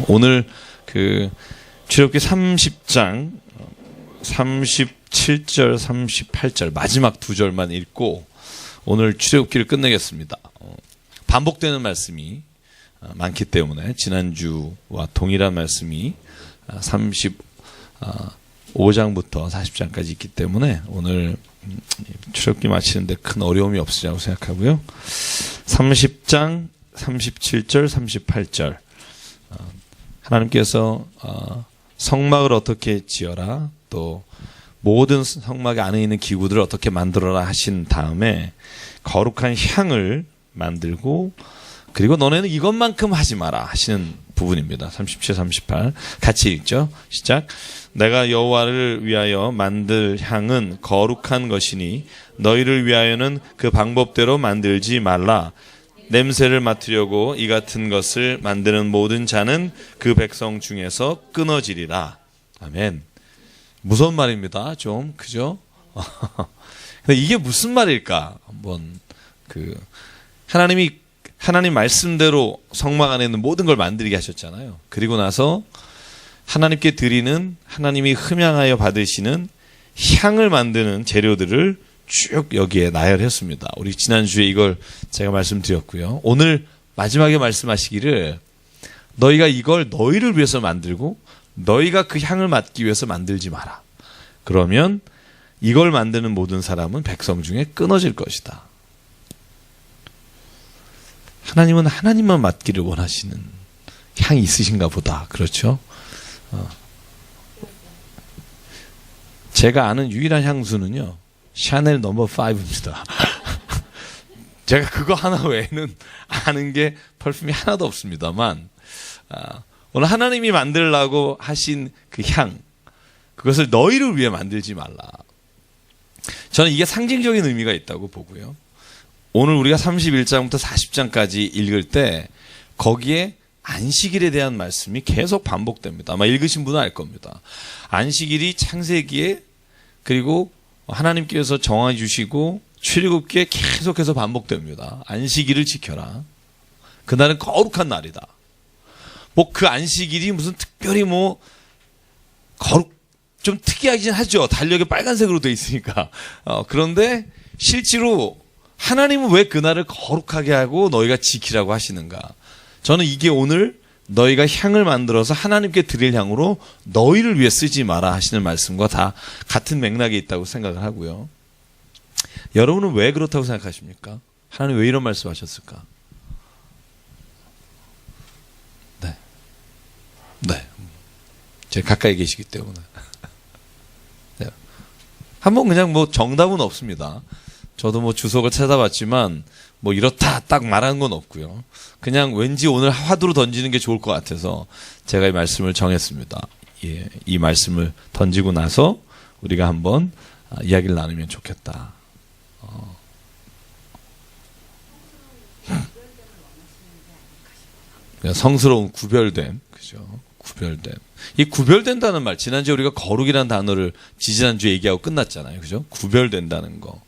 오늘 출애굽기 30장 37절 38절 마지막 두 절만 읽고 오늘 출애굽기를 끝내겠습니다. 반복되는 말씀이 많기 때문에 지난주와 동일한 말씀이 35장부터 40장까지 있기 때문에 오늘 출애굽기 마치는데 큰 어려움이 없으리라고 생각하고요. 30장 37절 38절 하나님께서 성막을 어떻게 지어라, 또 모든 성막 안에 있는 기구들을 어떻게 만들어라 하신 다음에 거룩한 향을 만들고, 그리고 너네는 이것만큼 하지 마라 하시는 부분입니다. 37, 38 같이 읽죠. 시작. 내가 여호와를 위하여 만들 향은 거룩한 것이니 너희를 위하여는 그 방법대로 만들지 말라. 냄새를 맡으려고 이 같은 것을 만드는 모든 자는 그 백성 중에서 끊어지리라. 아멘. 무서운 말입니다. 좀 그죠? 근데 이게 무슨 말일까? 한번 하나님 말씀대로 성막 안에 있는 모든 걸 만들게 하셨잖아요. 그리고 나서 하나님께 드리는, 하나님이 흠향하여 받으시는 향을 만드는 재료들을 쭉 여기에 나열했습니다. 우리 지난주에 이걸 제가 말씀드렸고요. 오늘 마지막에 말씀하시기를 너희가 이걸 너희를 위해서 만들고 너희가 그 향을 맡기 위해서 만들지 마라. 그러면 이걸 만드는 모든 사람은 백성 중에 끊어질 것이다. 하나님은 하나님만 맡기를 원하시는 향이 있으신가 보다. 그렇죠? 제가 아는 유일한 향수는요, 샤넬 넘버 5입니다. 제가 그거 하나 외에는 아는 게 펄퓸이 하나도 없습니다만, 오늘 하나님이 만들라고 하신 그 향, 그것을 너희를 위해 만들지 말라. 저는 이게 상징적인 의미가 있다고 보고요. 오늘 우리가 31장부터 40장까지 읽을 때 거기에 안식일에 대한 말씀이 계속 반복됩니다. 아마 읽으신 분은 알 겁니다. 안식일이 창세기에, 그리고 하나님께서 정해 주시고 출애굽기에 계속해서 반복됩니다. 안식일을 지켜라. 그날은 거룩한 날이다. 그 안식일이 무슨 특별히 좀 특이하긴 하죠. 달력이 빨간색으로 돼 있으니까. 그런데 실제로 하나님은 왜 그날을 거룩하게 하고 너희가 지키라고 하시는가? 저는 이게 오늘 너희가 향을 만들어서 하나님께 드릴 향으로 너희를 위해 쓰지 마라 하시는 말씀과 다 같은 맥락에 있다고 생각을 하고요. 여러분은 왜 그렇다고 생각하십니까? 하나님 왜 이런 말씀 하셨을까? 네. 제가 가까이 계시기 때문에. 네. 한번 그냥 정답은 없습니다. 저도 주석을 찾아봤지만 이렇다 딱 말하는 건 없고요. 그냥 왠지 오늘 화두로 던지는 게 좋을 것 같아서 제가 이 말씀을 정했습니다. 예, 이 말씀을 던지고 나서 우리가 한번 이야기를 나누면 좋겠다. 성스러운 구별됨, 그죠? 구별됨. 이 구별된다는 말, 지난주에 우리가 거룩이라는 단어를 지지난주에 얘기하고 끝났잖아요. 그죠? 구별된다는 거.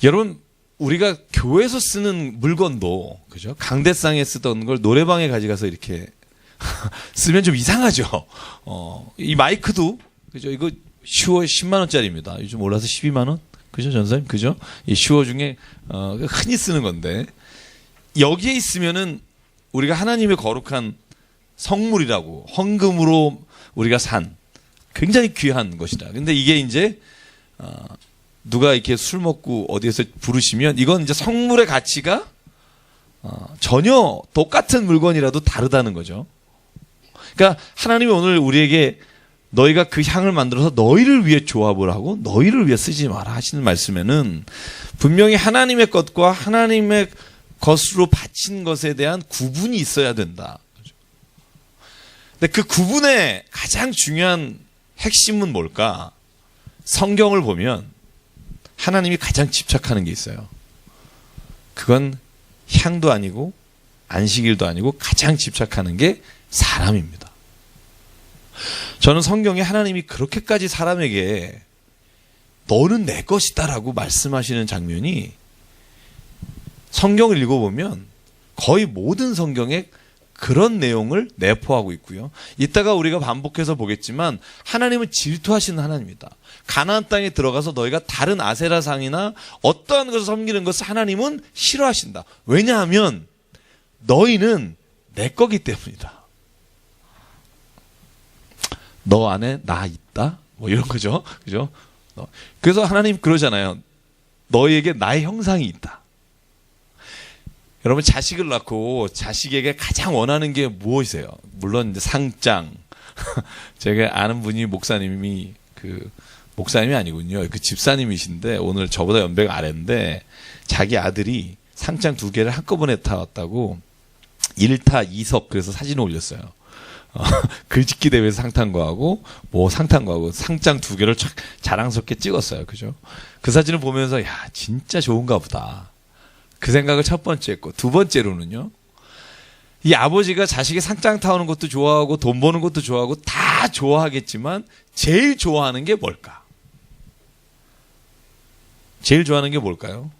여러분, 우리가 교회에서 쓰는 물건도, 그죠? 강대상에 쓰던 걸 노래방에 가져가서 이렇게 쓰면 좀 이상하죠? 이 마이크도, 그죠? 이거 슈어 10만원짜리입니다. 요즘 올라서 12만원? 그죠? 전사님? 그죠? 이 슈어 중에, 흔히 쓰는 건데, 여기에 있으면은 우리가 하나님의 거룩한 성물이라고, 헌금으로 우리가 산 굉장히 귀한 것이다. 근데 이게 이제, 누가 이렇게 술 먹고 어디에서 부르시면 이건 이제 성물의 가치가 전혀 똑같은 물건이라도 다르다는 거죠. 그러니까 하나님이 오늘 우리에게 너희가 그 향을 만들어서 너희를 위해 조합을 하고 너희를 위해 쓰지 마라 하시는 말씀에는 분명히 하나님의 것과 하나님의 것으로 바친 것에 대한 구분이 있어야 된다. 근데 그 구분의 가장 중요한 핵심은 뭘까? 성경을 보면 하나님이 가장 집착하는 게 있어요. 그건 향도 아니고 안식일도 아니고 가장 집착하는 게 사람입니다. 저는 성경에 하나님이 그렇게까지 사람에게 너는 내 것이다라고 말씀하시는 장면이 성경을 읽어보면 거의 모든 성경에 그런 내용을 내포하고 있고요. 이따가 우리가 반복해서 보겠지만 하나님은 질투하시는 하나님이다. 가나안 땅에 들어가서 너희가 다른 아세라상이나 어떠한 것을 섬기는 것을 하나님은 싫어하신다. 왜냐하면 너희는 내 거기 때문이다. 너 안에 나 있다? 뭐 이런 거죠. 그죠? 그래서 하나님 그러잖아요. 너희에게 나의 형상이 있다. 여러분 자식을 낳고 자식에게 가장 원하는 게 무엇이세요? 물론 이제 상장. 제가 아는 분이 목사님이 목사님이 아니군요. 그 집사님이신데 오늘 저보다 연배가 아래인데 자기 아들이 상장 2개를 한꺼번에 타왔다고 1타 2석 그래서 사진을 올렸어요. 글짓기 대회에서 상탄거하고 뭐 상탄거하고 상장 2개를 촥 자랑스럽게 찍었어요. 그죠? 그 사진을 보면서 야 진짜 좋은가 보다. 그 생각을 첫 번째 했고 두 번째로는요. 이 아버지가 자식이 상장 타오는 것도 좋아하고 돈 버는 것도 좋아하고 다 좋아하겠지만 제일 좋아하는 게 뭘까? 제일 좋아하는 게 뭘까요?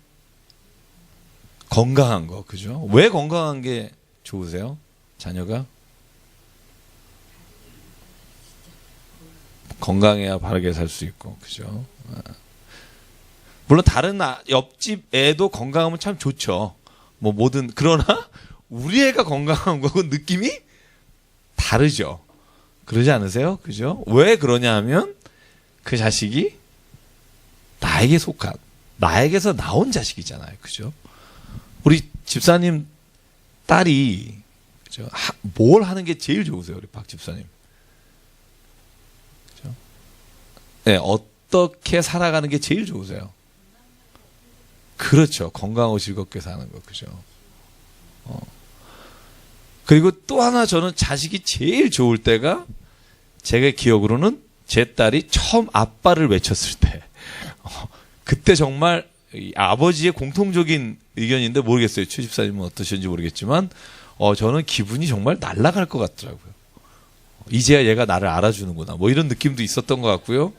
건강한 거. 그죠? 왜 건강한 게 좋으세요? 자녀가? 건강해야 바르게 살 수 있고. 그죠? 물론 다른 옆집 애도 건강하면 참 좋죠. 뭐 뭐든 그러나 우리 애가 건강한 거고 느낌이 다르죠. 그러지 않으세요? 그죠? 왜 그러냐 하면 그 자식이 나에게 속한 나에게서 나온 자식이잖아요. 그죠? 우리 집사님 딸이 그죠? 뭘 하는 게 제일 좋으세요? 우리 박 집사님. 그죠? 네, 어떻게 살아가는 게 제일 좋으세요? 그렇죠. 건강하고 즐겁게 사는 거. 그죠? 그리고 또 하나 저는 자식이 제일 좋을 때가 제가 기억으로는 제 딸이 처음 아빠를 외쳤을 때. 그때 정말 아버지의 공통적인 의견인데 모르겠어요. 최 집사님은 어떠신지 모르겠지만 저는 기분이 정말 날아갈 것 같더라고요. 이제야 얘가 나를 알아주는구나. 뭐 이런 느낌도 있었던 것 같고요.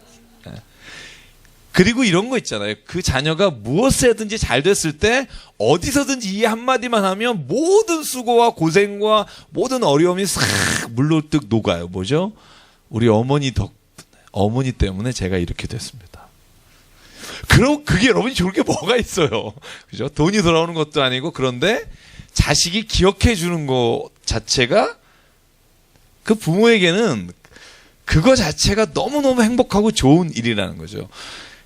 그리고 이런 거 있잖아요. 그 자녀가 무엇을 해든지 잘 됐을 때 어디서든지 이 한마디만 하면 모든 수고와 고생과 모든 어려움이 싹 물놀듯 녹아요. 뭐죠? 우리 어머니 어머니 때문에 제가 이렇게 됐습니다. 그럼 그게 여러분이 좋을 게 뭐가 있어요. 그죠? 돈이 돌아오는 것도 아니고 그런데 자식이 기억해 주는 것 자체가 그 부모에게는 그거 자체가 너무너무 행복하고 좋은 일이라는 거죠.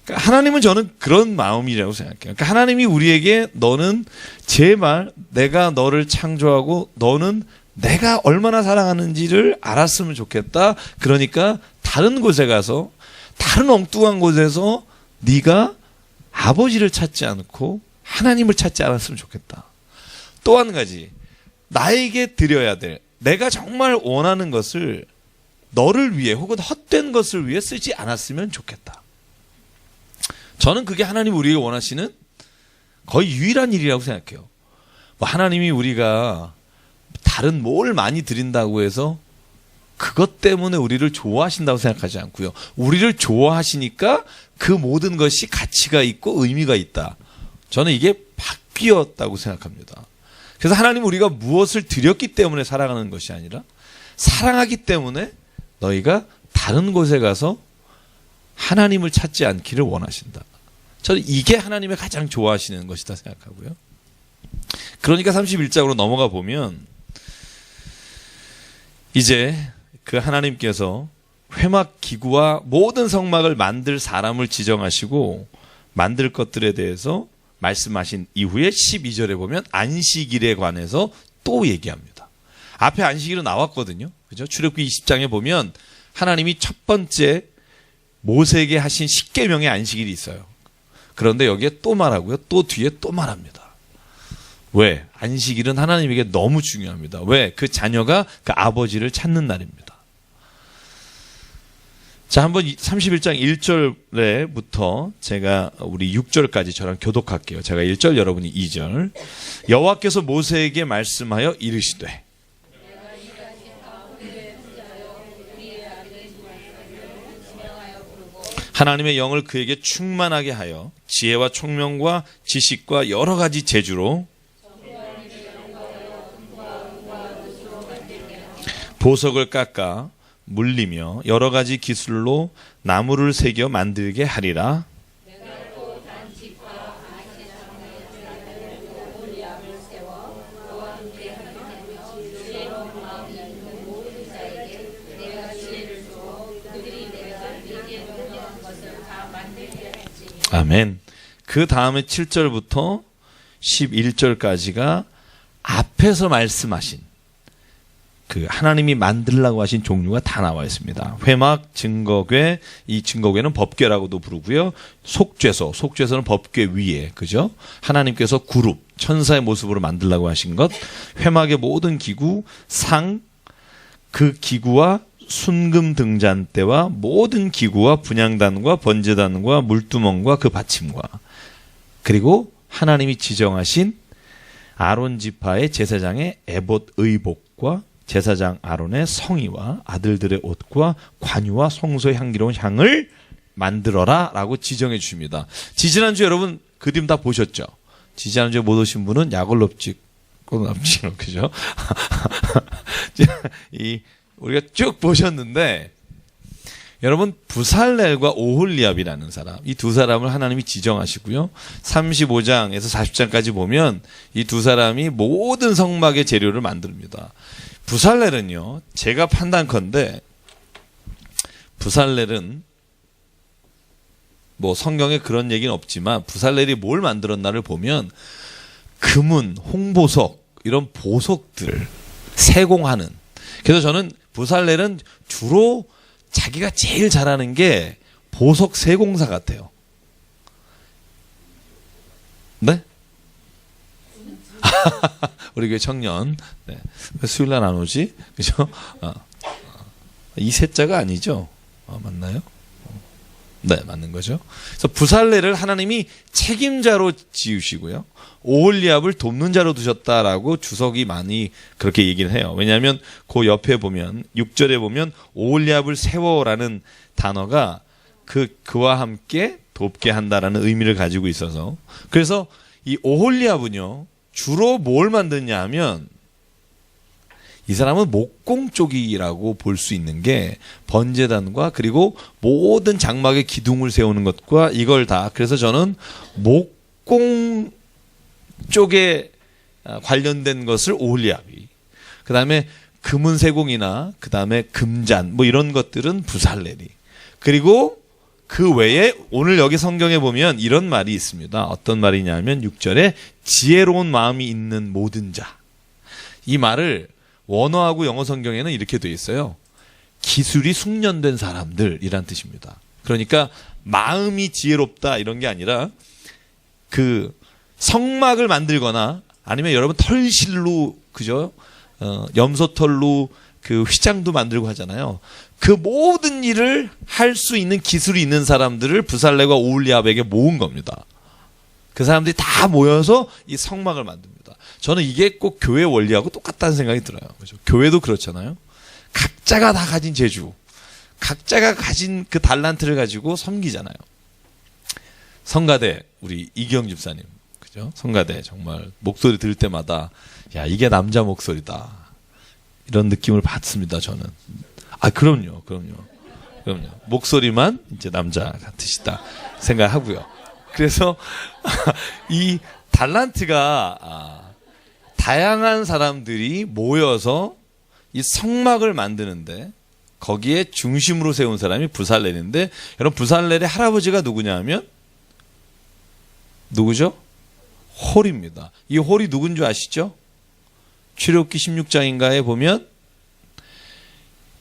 그러니까 하나님은 저는 그런 마음이라고 생각해요. 그러니까 하나님이 우리에게 너는 제발 내가 너를 창조하고 너는 내가 얼마나 사랑하는지를 알았으면 좋겠다. 그러니까 다른 곳에 가서 다른 엉뚱한 곳에서 네가 아버지를 찾지 않고 하나님을 찾지 않았으면 좋겠다. 또 한 가지 나에게 드려야 될 내가 정말 원하는 것을 너를 위해 혹은 헛된 것을 위해 쓰지 않았으면 좋겠다. 저는 그게 하나님 우리에게 원하시는 거의 유일한 일이라고 생각해요. 뭐 하나님이 우리가 다른 뭘 많이 드린다고 해서 그것 때문에 우리를 좋아하신다고 생각하지 않고요. 우리를 좋아하시니까 그 모든 것이 가치가 있고 의미가 있다. 저는 이게 바뀌었다고 생각합니다. 그래서 하나님 우리가 무엇을 드렸기 때문에 살아가는 것이 아니라 사랑하기 때문에 너희가 다른 곳에 가서 하나님을 찾지 않기를 원하신다. 저는 이게 하나님의 가장 좋아하시는 것이다 생각하고요. 그러니까 31장으로 넘어가 보면 이제 그 하나님께서 회막 기구와 모든 성막을 만들 사람을 지정하시고 만들 것들에 대해서 말씀하신 이후에 12절에 보면 안식일에 관해서 또 얘기합니다. 앞에 안식일은 나왔거든요. 그죠? 출애굽기 20장에 보면 하나님이 첫 번째 모세에게 하신 십계명의 안식일이 있어요. 그런데 여기에 또 말하고요. 또 뒤에 또 말합니다. 왜? 안식일은 하나님에게 너무 중요합니다. 왜? 그 자녀가 그 아버지를 찾는 날입니다. 자, 한번 31장 1절에부터 제가 우리 6절까지 저랑 교독할게요. 제가 1절, 여러분이 2절. 여호와께서 모세에게 말씀하여 이르시되 하나님의 영을 그에게 충만하게 하여 지혜와 총명과 지식과 여러 가지 재주로 보석을 깎아 물리며 여러 가지 기술로 나무를 새겨 만들게 하리라. 아멘. 그 다음에 7절부터 11절까지가 앞에서 말씀하신 그 하나님이 만들라고 하신 종류가 다 나와 있습니다. 회막, 증거궤, 이 증거궤는 법궤라고도 부르고요. 속죄소는 법궤 위에, 그죠? 하나님께서 그룹, 천사의 모습으로 만들라고 하신 것, 회막의 모든 기구, 상, 그 기구와 순금 등잔대와 모든 기구와 분향단과 번제단과 물두멍과 그 받침과, 그리고 하나님이 지정하신 아론 지파의 제사장의 에봇 의복과 제사장 아론의 성의와 아들들의 옷과 관유와 성소의 향기로운 향을 만들어라 라고 지정해 주십니다. 지지난주 여러분 그림 다 보셨죠? 지지난주에 못 오신 분은 약올롭지 꼬납지로, 그죠? 우리가 쭉 보셨는데, 여러분 부살렐과 오홀리압이라는 사람, 이 두 사람을 하나님이 지정하시고요. 35장에서 40장까지 보면 이 두 사람이 모든 성막의 재료를 만듭니다. 부살렐은요, 제가 판단컨대 부살렐은 뭐 성경에 그런 얘기는 없지만 부살렐이 뭘 만들었나를 보면 금은, 홍보석, 이런 보석들을 세공하는, 그래서 저는 부살렐은 주로 자기가 제일 잘하는 게 보석 세공사 같아요. 네? 우리 교회 청년, 네. 왜 수요일날 안 오지? 그죠? 이 셋자가 아니죠? 맞나요? 네, 맞는 거죠. 그래서 부살렐을 하나님이 책임자로 지으시고요, 오홀리압을 돕는 자로 두셨다라고 주석이 많이 그렇게 얘기를 해요. 왜냐하면 그 옆에 보면 6절에 보면 오홀리압을 세워라는 단어가 그와 함께 돕게 한다라는 의미를 가지고 있어서, 그래서 이 오홀리압은요 주로 뭘 만드냐 하면, 이 사람은 목공 쪽이라고 볼 수 있는 게 번제단과 그리고 모든 장막의 기둥을 세우는 것과 이걸 다, 그래서 저는 목공 쪽에 관련된 것을 오홀리압이, 그 다음에 금은 세공이나 그 다음에 금잔 뭐 이런 것들은 부살렐이, 그리고 그 외에 오늘 여기 성경에 보면 이런 말이 있습니다. 어떤 말이냐면 6절에 지혜로운 마음이 있는 모든 자, 이 말을 원어하고 영어 성경에는 이렇게 돼 있어요. 기술이 숙련된 사람들이란 뜻입니다. 그러니까 마음이 지혜롭다 이런 게 아니라, 그 성막을 만들거나 아니면 여러분 털실로, 그죠? 염소털로 그 휘장도 만들고 하잖아요. 그 모든 일을 할 수 있는 기술이 있는 사람들을 부살렐과 오홀리압에게 모은 겁니다. 그 사람들이 다 모여서 이 성막을 만듭니다. 저는 이게 꼭 교회 원리하고 똑같다는 생각이 들어요. 그죠? 교회도 그렇잖아요. 각자가 다 가진 재주, 각자가 가진 그 달란트를 가지고 섬기잖아요. 성가대 우리 이경 집사님, 그죠? 성가대 정말 목소리 들을 때마다 야, 이게 남자 목소리다, 이런 느낌을 받습니다. 저는. 그럼요. 목소리만 이제 남자 같으시다 생각하고요. 그래서 이 달란트가 다양한 사람들이 모여서 이 성막을 만드는데, 거기에 중심으로 세운 사람이 부살렐인데, 여러분 부살렐의 할아버지가 누구냐 하면 누구죠? 홀입니다. 이 홀이 누군 줄 아시죠? 출애굽기 16장인가에 보면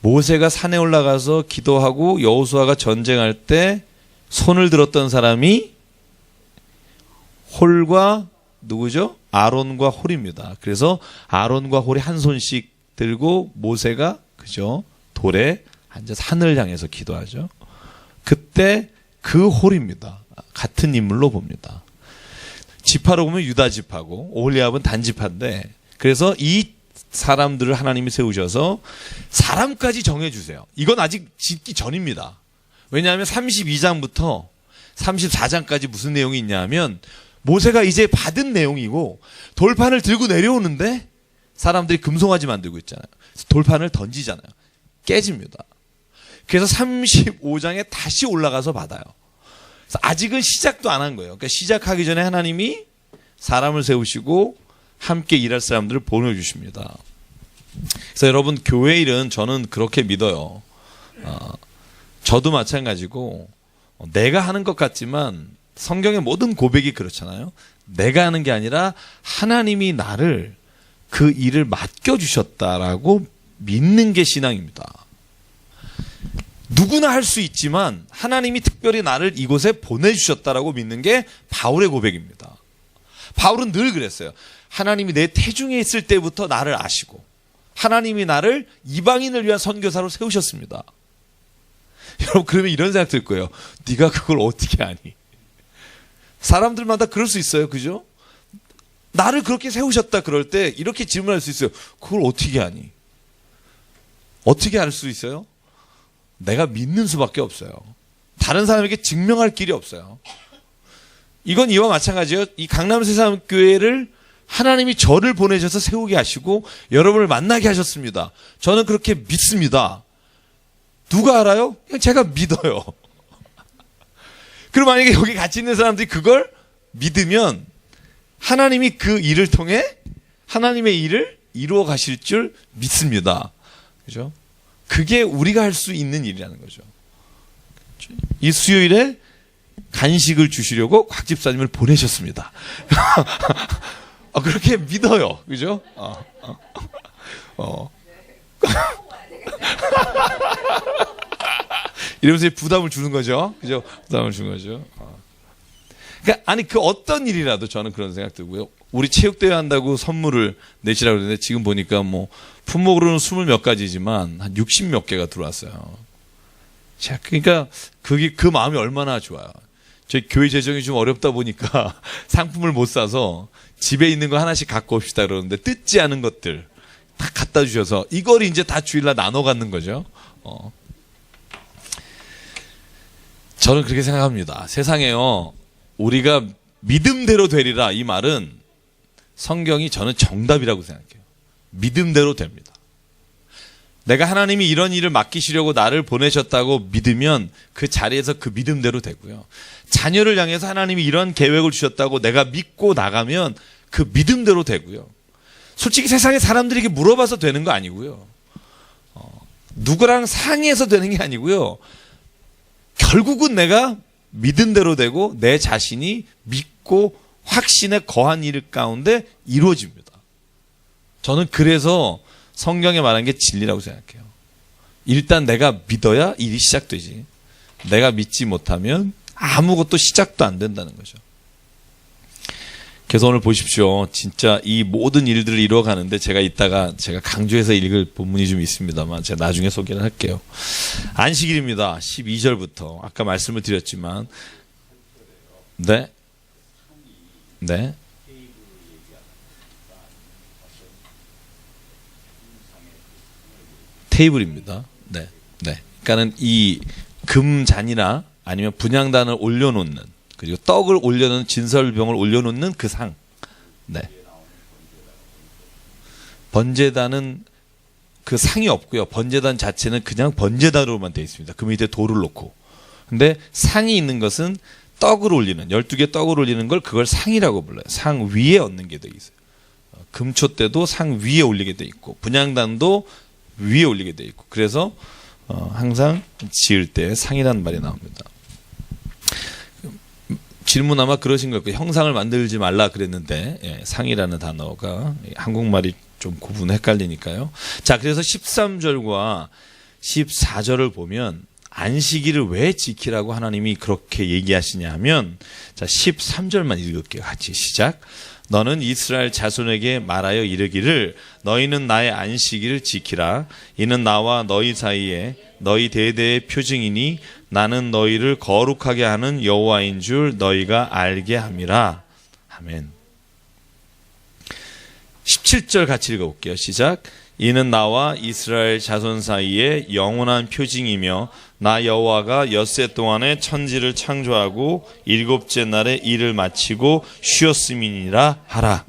모세가 산에 올라가서 기도하고 여호수아가 전쟁할 때 손을 들었던 사람이 홀과 누구죠? 아론과 홀입니다. 그래서 아론과 홀이 한 손씩 들고 모세가, 그죠? 돌에 앉아서 하늘을 향해서 기도하죠. 그때 그 홀입니다. 같은 인물로 봅니다. 지파로 보면 유다 지파고 오홀리압은 단지파인데, 그래서 이 사람들을 하나님이 세우셔서 사람까지 정해주세요. 이건 아직 짓기 전입니다. 왜냐하면 32장부터 34장까지 무슨 내용이 있냐 하면 모세가 이제 받은 내용이고 돌판을 들고 내려오는데 사람들이 금송아지 만들고 있잖아요. 돌판을 던지잖아요. 깨집니다. 그래서 35장에 다시 올라가서 받아요. 그래서 아직은 시작도 안 한 거예요. 그러니까 시작하기 전에 하나님이 사람을 세우시고 함께 일할 사람들을 보내주십니다. 그래서 여러분, 교회 일은 저는 그렇게 믿어요. 저도 마찬가지고 내가 하는 것 같지만 성경의 모든 고백이 그렇잖아요. 내가 하는 게 아니라 하나님이 나를 그 일을 맡겨주셨다라고 믿는 게 신앙입니다. 누구나 할 수 있지만 하나님이 특별히 나를 이곳에 보내주셨다라고 믿는 게 바울의 고백입니다. 바울은 늘 그랬어요. 하나님이 내 태중에 있을 때부터 나를 아시고 하나님이 나를 이방인을 위한 선교사로 세우셨습니다. 여러분, 그러면 이런 생각 들 거예요. 네가 그걸 어떻게 아니? 사람들마다 그럴 수 있어요. 그죠? 나를 그렇게 세우셨다 그럴 때 이렇게 질문할 수 있어요. 그걸 어떻게 아니? 어떻게 알 수 있어요? 내가 믿는 수밖에 없어요. 다른 사람에게 증명할 길이 없어요. 이건 이와 마찬가지예요. 이 강남 새삼교회를 하나님이 저를 보내셔서 세우게 하시고 여러분을 만나게 하셨습니다. 저는 그렇게 믿습니다. 누가 알아요? 그냥 제가 믿어요. 그럼 만약에 여기 같이 있는 사람들이 그걸 믿으면 하나님이 그 일을 통해 하나님의 일을 이루어 가실 줄 믿습니다. 그죠? 그게 우리가 할 수 있는 일이라는 거죠. 이 수요일에 간식을 주시려고 곽 집사님을 보내셨습니다. 그렇게 믿어요. 그죠? 이러면서 부담을 주는 거죠. 그죠? 부담을 주는 거죠. 그러니까 아니 그 어떤 일이라도 저는 그런 생각 들고요. 우리 체육대회 한다고 선물을 내시라고 그러는데 지금 보니까 뭐 품목으로는 20 몇 가지지만 한 60 몇 개가 들어왔어요. 자, 그러니까 그게 그 마음이 얼마나 좋아요. 저희 교회 재정이 좀 어렵다 보니까 상품을 못 사서 집에 있는 거 하나씩 갖고 옵시다 그러는데 뜯지 않은 것들 다 갖다 주셔서 이걸 이제 다 주일날 나눠 갖는 거죠. 저는 그렇게 생각합니다. 세상에요, 우리가 믿음대로 되리라 이 말은 성경이 저는 정답이라고 생각해요. 믿음대로 됩니다. 내가 하나님이 이런 일을 맡기시려고 나를 보내셨다고 믿으면 그 자리에서 그 믿음대로 되고요. 자녀를 향해서 하나님이 이런 계획을 주셨다고 내가 믿고 나가면 그 믿음대로 되고요. 솔직히 세상에 사람들에게 물어봐서 되는 거 아니고요. 누구랑 상의해서 되는 게 아니고요. 결국은 내가 믿은 대로 되고 내 자신이 믿고 확신에 거한 일 가운데 이루어집니다. 저는 그래서 성경에 말한 게 진리라고 생각해요. 일단 내가 믿어야 일이 시작되지. 내가 믿지 못하면 아무것도 시작도 안 된다는 거죠. 그래서 오늘 보십시오. 진짜 이 모든 일들을 이루어가는데 제가 강조해서 읽을 본문이 좀 있습니다만 제가 나중에 소개를 할게요. 안식일입니다. 12절부터 아까 말씀을 드렸지만 네. 테이블입니다. 네. 그러니까는 이 금잔이나 아니면 분향단을 올려놓는 그리고 떡을 올려놓는 진설병을 올려놓는 그 상. 네. 번제단은 그 상이 없고요. 번제단 자체는 그냥 번제단으로만 되어 있습니다. 그 밑에 돌을 놓고. 근데 상이 있는 것은 떡을 올리는 12개 떡을 올리는 걸 그걸 상이라고 불러요. 상 위에 얹는 게 되어 있어요. 금초 때도 상 위에 올리게 되어 있고 분향단도 위에 올리게 되어 있고 그래서 항상 지을 때 상이라는 말이 나옵니다. 질문 아마 그러신 걸 거예요. 형상을 만들지 말라 그랬는데 상이라는 단어가 한국말이 좀 구분 헷갈리니까요. 자, 그래서 13절과 14절을 보면 안식일을 왜 지키라고 하나님이 그렇게 얘기하시냐 하면 자 13절만 읽을게요. 같이 시작. 너는 이스라엘 자손에게 말하여 이르기를 너희는 나의 안식일을 지키라. 이는 나와 너희 사이에 너희 대대의 표징이니 나는 너희를 거룩하게 하는 여호와인 줄 너희가 알게 함이라. 아멘. 17절 같이 읽어볼게요. 시작. 이는 나와 이스라엘 자손 사이에 영원한 표징이며 나 여호와가 엿새 동안에 천지를 창조하고 일곱째 날에 일을 마치고 쉬었음이니라 하라.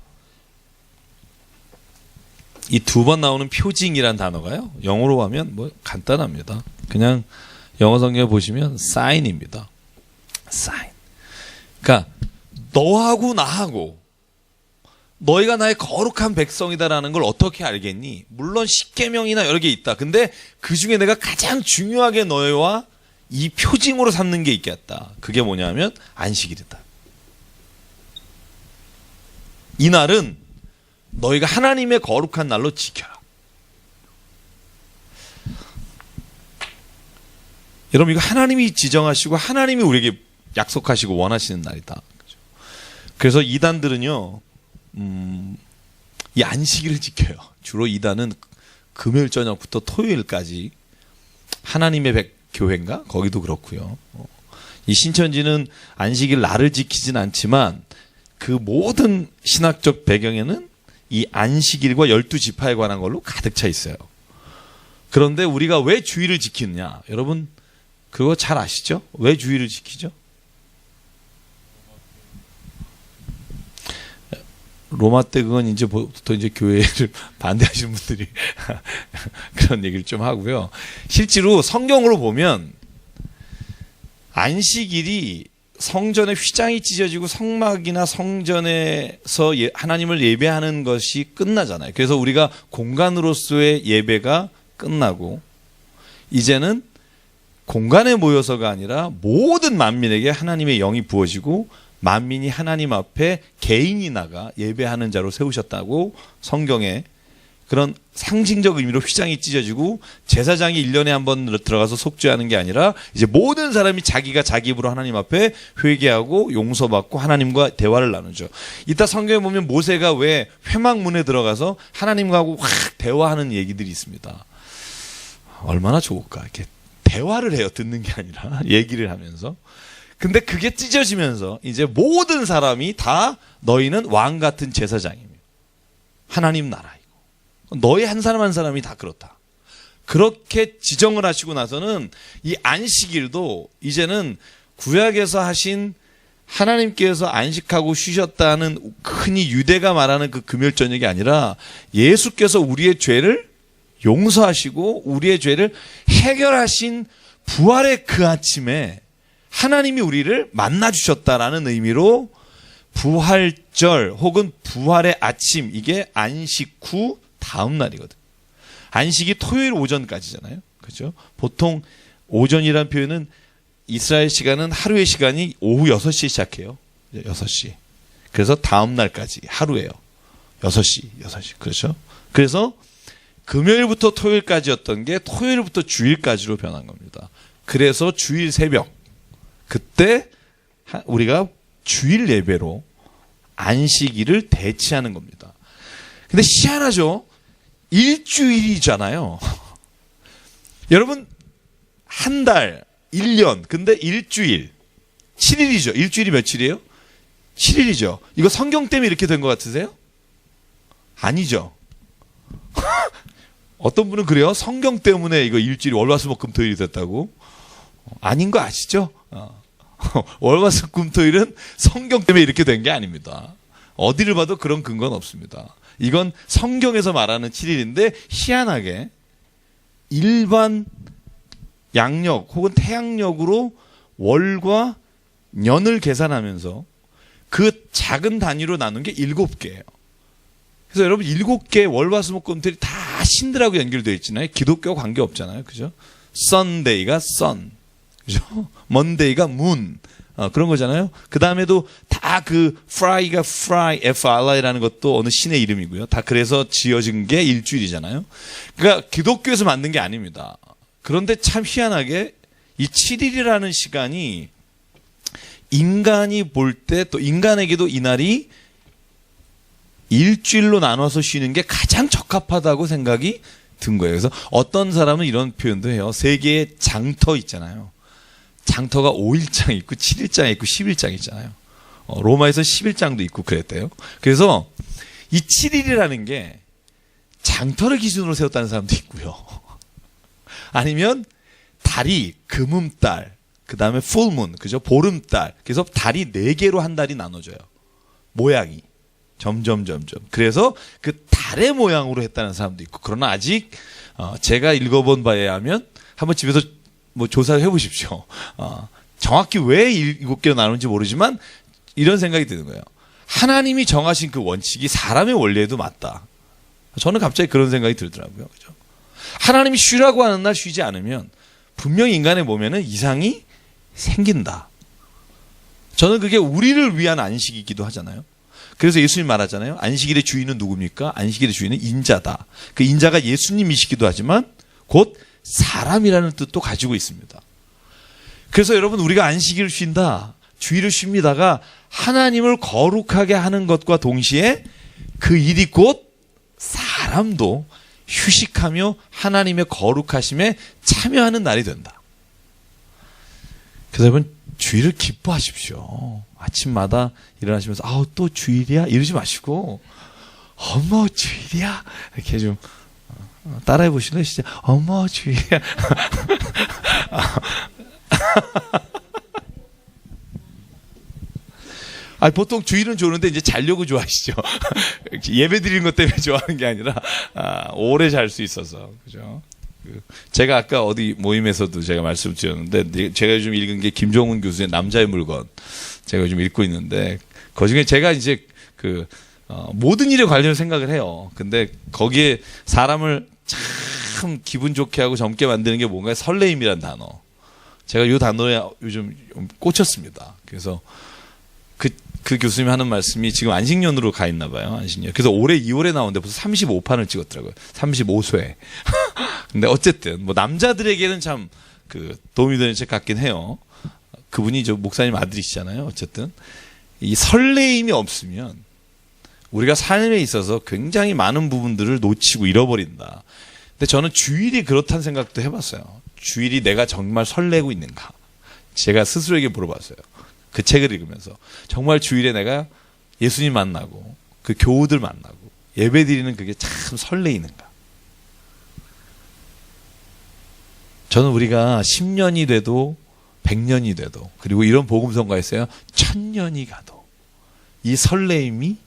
이 두 번 나오는 표징이란 단어가요. 영어로 하면 뭐 간단합니다. 그냥 영어 성경에 보시면 sign입니다. sign. 그러니까 너하고 나하고 너희가 나의 거룩한 백성이다라는 걸 어떻게 알겠니? 물론 십계명이나 여러 개 있다. 근데 그 중에 내가 가장 중요하게 너희와 이 표징으로 삼는 게 있겠다. 그게 뭐냐면 안식일이다. 이 날은 너희가 하나님의 거룩한 날로 지켜라. 여러분, 이거 하나님이 지정하시고 하나님이 우리에게 약속하시고 원하시는 날이다. 그래서 이단들은요, 이 안식일을 지켜요. 주로 이단은 금요일 저녁부터 토요일까지 하나님의 교회인가? 거기도 그렇고요. 이 신천지는 안식일 날을 지키진 않지만 그 모든 신학적 배경에는 이 안식일과 12지파에 관한 걸로 가득 차 있어요. 그런데 우리가 왜 주일을 지키느냐? 여러분 그거 잘 아시죠? 왜 주일을 지키죠? 로마 때 그건 이제 보통 이제 교회를 반대하시는 분들이 그런 얘기를 좀 하고요. 실제로 성경으로 보면 안식일이 성전에 휘장이 찢어지고 성막이나 성전에서 하나님을 예배하는 것이 끝나잖아요. 그래서 우리가 공간으로서의 예배가 끝나고 이제는 공간에 모여서가 아니라 모든 만민에게 하나님의 영이 부어지고 만민이 하나님 앞에 개인이 나가 예배하는 자로 세우셨다고 성경에 그런 상징적 의미로 휘장이 찢어지고 제사장이 1년에 한 번 들어가서 속죄하는 게 아니라 이제 모든 사람이 자기가 자기 입으로 하나님 앞에 회개하고 용서받고 하나님과 대화를 나누죠. 이따 성경에 보면 모세가 왜 회막문에 들어가서 하나님과 하고 확 대화하는 얘기들이 있습니다. 얼마나 좋을까. 이렇게 대화를 해요. 듣는 게 아니라 얘기를 하면서. 근데 그게 찢어지면서 이제 모든 사람이 다 너희는 왕 같은 제사장이며 하나님 나라이고 너희 한 사람 한 사람이 다 그렇다. 그렇게 지정을 하시고 나서는 이 안식일도 이제는 구약에서 하신 하나님께서 안식하고 쉬셨다는 흔히 유대가 말하는 그 금요일 저녁이 아니라 예수께서 우리의 죄를 용서하시고 우리의 죄를 해결하신 부활의 그 아침에 하나님이 우리를 만나주셨다라는 의미로 부활절 혹은 부활의 아침, 이게 안식 후 다음 날이거든. 안식이 토요일 오전까지잖아요. 그렇죠? 보통 오전이란 표현은 이스라엘 시간은 하루의 시간이 오후 6시에 시작해요. 6시. 그래서 다음 날까지 하루예요. 6시. 그렇죠? 그래서 금요일부터 토요일까지였던 게 토요일부터 주일까지로 변한 겁니다. 그래서 주일 새벽. 그때 우리가 주일 예배로 안식일을 대체하는 겁니다. 근데 희한하죠? 일주일이잖아요. 여러분, 한 달, 1년, 근데 일주일, 7일이죠. 일주일이 며칠이에요? 7일이죠. 이거 성경 때문에 이렇게 된 것 같으세요? 아니죠. 어떤 분은 그래요. 성경 때문에 이거 일주일이 월화수목금토일이 됐다고. 아닌 거 아시죠? 월화수목금토일은 성경 때문에 이렇게 된 게 아닙니다. 어디를 봐도 그런 근거는 없습니다. 이건 성경에서 말하는 7일인데 희한하게 일반 양력 혹은 태양력으로 월과 년을 계산하면서 그 작은 단위로 나눈 게 7개예요. 그래서 여러분 7개 월화수목금토일이 다 신들하고 연결되어 있잖아요. 기독교 관계 없잖아요. 그죠? Sunday가 sun, 그죠? Monday가 moon, 그런 거잖아요. 그 다음에도 다 그 Friday가 Fry, Fri라는 것도 어느 신의 이름이고요. 다 그래서 지어진 게 일주일이잖아요. 그러니까 기독교에서 만든 게 아닙니다. 그런데 참 희한하게 이 7일이라는 시간이 인간이 볼 때 또 인간에게도 이 날이 일주일로 나눠서 쉬는 게 가장 적합하다고 생각이 든 거예요. 그래서 어떤 사람은 이런 표현도 해요. 세계에 장터 있잖아요. 장터가 5일장 있고 7일장 있고 10일장 있잖아요. 로마에서 10일장도 있고 그랬대요. 그래서 이 7일이라는 게 장터를 기준으로 세웠다는 사람도 있고요. 아니면 달이 금음달, 그 다음에 풀문, 그죠? 보름달. 그래서 달이 4개로 한 달이 나눠져요. 모양이. 점점. 그래서 그 달의 모양으로 했다는 사람도 있고, 그러나 아직 제가 읽어본 바에 하면 한번 집에서 뭐 조사를 해보십시오. 정확히 왜 7개로 나누는지 모르지만 이런 생각이 드는 거예요. 하나님이 정하신 그 원칙이 사람의 원리에도 맞다. 저는 갑자기 그런 생각이 들더라고요. 그죠? 하나님이 쉬라고 하는 날 쉬지 않으면 분명히 인간의 몸에는 이상이 생긴다. 저는 그게 우리를 위한 안식이기도 하잖아요. 그래서 예수님 말하잖아요. 안식일의 주인은 누굽니까? 안식일의 주인은 인자다. 그 인자가 예수님이시기도 하지만 곧 사람이라는 뜻도 가지고 있습니다. 그래서 여러분, 우리가 안식일을 쉰다, 주일을 쉽니다가 하나님을 거룩하게 하는 것과 동시에 그 일이 곧 사람도 휴식하며 하나님의 거룩하심에 참여하는 날이 된다. 그래서 여러분, 주일을 기뻐하십시오. 아침마다 일어나시면서 아우 또 주일이야? 이러지 마시고 어머 주일이야? 이렇게 좀 따라해 보실래요? 진짜 어머 주일이야. 보통 주일은 좋은데 이제 자려고 좋아하시죠. 예배 드리는 것 때문에 좋아하는 게 아니라 오래 잘 수 있어서. 그죠? 제가 아까 어디 모임에서도 제가 말씀드렸는데, 제가 요즘 읽은 게 김종훈 교수의 남자의 물건, 제가 요즘 읽고 있는데, 그 중에 제가 이제 모든 일에 관련해서 생각을 해요. 근데 거기에 사람을 참 기분 좋게 하고 젊게 만드는 게 뭔가 설레임이란 단어. 제가 이 단어에 요즘 꽂혔습니다. 그래서 그 교수님이 하는 말씀이 지금 안식년으로 가 있나 봐요. 안식년. 그래서 올해 2월에 나오는데 벌써 35판을 찍었더라고요. 35회. 근데 어쨌든 뭐 남자들에게는 참 도움이 되는 책 같긴 해요. 그분이 저 목사님 아들이시잖아요. 어쨌든 이 설레임이 없으면 우리가 삶에 있어서 굉장히 많은 부분들을 놓치고 잃어버린다. 근데 저는 주일이 그렇다는 생각도 해봤어요. 주일이 내가 정말 설레고 있는가? 제가 스스로에게 물어봤어요. 그 책을 읽으면서 정말 주일에 내가 예수님 만나고 그 교우들 만나고 예배 드리는 그게 참 설레이는가? 저는 우리가 10년이 돼도 100년이 돼도, 그리고 이런 복음성가 있어요. 1000년이 가도 이 설레임이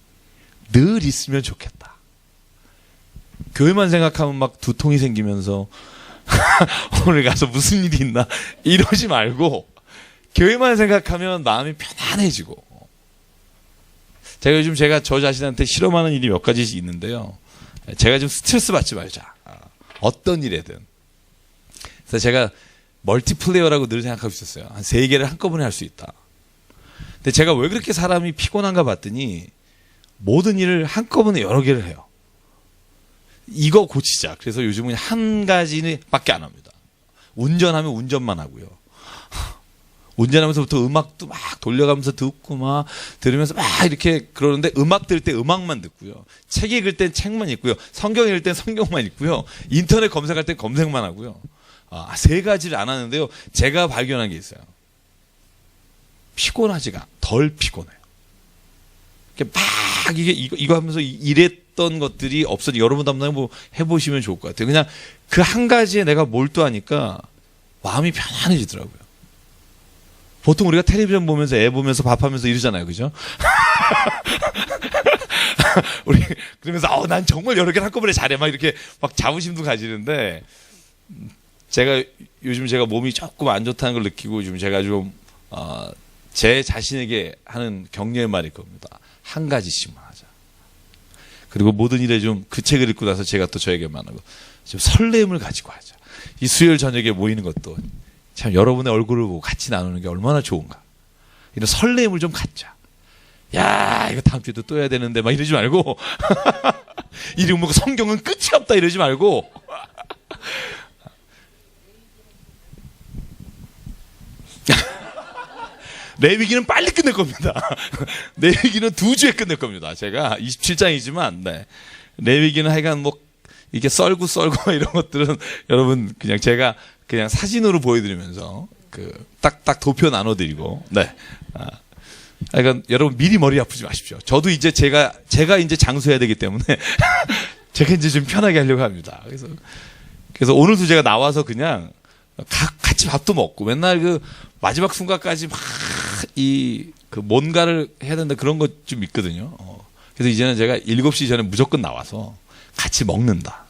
늘 있으면 좋겠다. 교회만 생각하면 막 두통이 생기면서 오늘 가서 무슨 일이 있나 이러지 말고, 교회만 생각하면 마음이 편안해지고. 제가 요즘 저 자신한테 실험하는 일이 몇 가지씩 있는데요. 제가 좀 스트레스 받지 말자. 어떤 일에든. 그래서 제가 멀티플레이어라고 늘 생각하고 있었어요. 한 3개를 한꺼번에 할 수 있다. 근데 제가 왜 그렇게 사람이 피곤한가 봤더니 모든 일을 한꺼번에 여러 개를 해요. 이거 고치자. 그래서 요즘은 한 가지밖에 안 합니다. 운전하면 운전만 하고요. 운전하면서부터 음악도 막 돌려가면서 듣고 막 들으면서 막 이렇게 그러는데, 음악 들을 때 음악만 듣고요. 책 읽을 땐 책만 읽고요. 성경 읽을 땐 성경만 읽고요. 인터넷 검색할 땐 검색만 하고요. 3가지를 안 하는데요. 제가 발견한 게 있어요. 피곤하지가 덜 피곤해요. 막 이거 하면서 이랬던 것들이 없어지. 여러분도 한번 해보시면 좋을 것 같아요. 그냥 그 한 가지에 내가 몰두하니까 마음이 편안해지더라고요. 보통 우리가 텔레비전 보면서 애 보면서 밥하면서 이러잖아요. 그죠? 우리 그러면서 난 정말 여러 개를 한꺼번에 잘해 막 이렇게 막 자부심도 가지는데, 요즘 제가 몸이 조금 안 좋다는 걸 느끼고 요즘 제가 좀 제 자신에게 하는 격려의 말일 겁니다. 한 가지씩만 하자. 그리고 모든 일에 좀 그 책을 읽고 나서 제가 또 저에게 말하고 좀 설렘을 가지고 하자. 이 수요일 저녁에 모이는 것도 참 여러분의 얼굴을 보고 같이 나누는 게 얼마나 좋은가. 이런 설렘을 좀 갖자. 야, 이거 다음 주에도 또 해야 되는데 막 이러지 말고 이러면 뭐 성경은 끝이 없다 이러지 말고 레위기는 빨리 끝낼 겁니다. 레위기는 2주에 끝낼 겁니다. 제가 27장이지만 레위기는 하여간 뭐 이렇게 썰고 이런 것들은 여러분 제가 그냥 사진으로 보여드리면서 딱딱 도표 나눠드리고, 그러니까 여러분 미리 머리 아프지 마십시오. 저도 이제 제가 이제 장수해야 되기 때문에 제가 이제 좀 편하게 하려고 합니다. 그래서 오늘도 제가 나와서 그냥 같이 밥도 먹고, 맨날 마지막 순간까지 막 뭔가를 해야 된다 그런 것 좀 있거든요. 그래서 이제는 제가 7시 전에 무조건 나와서 같이 먹는다.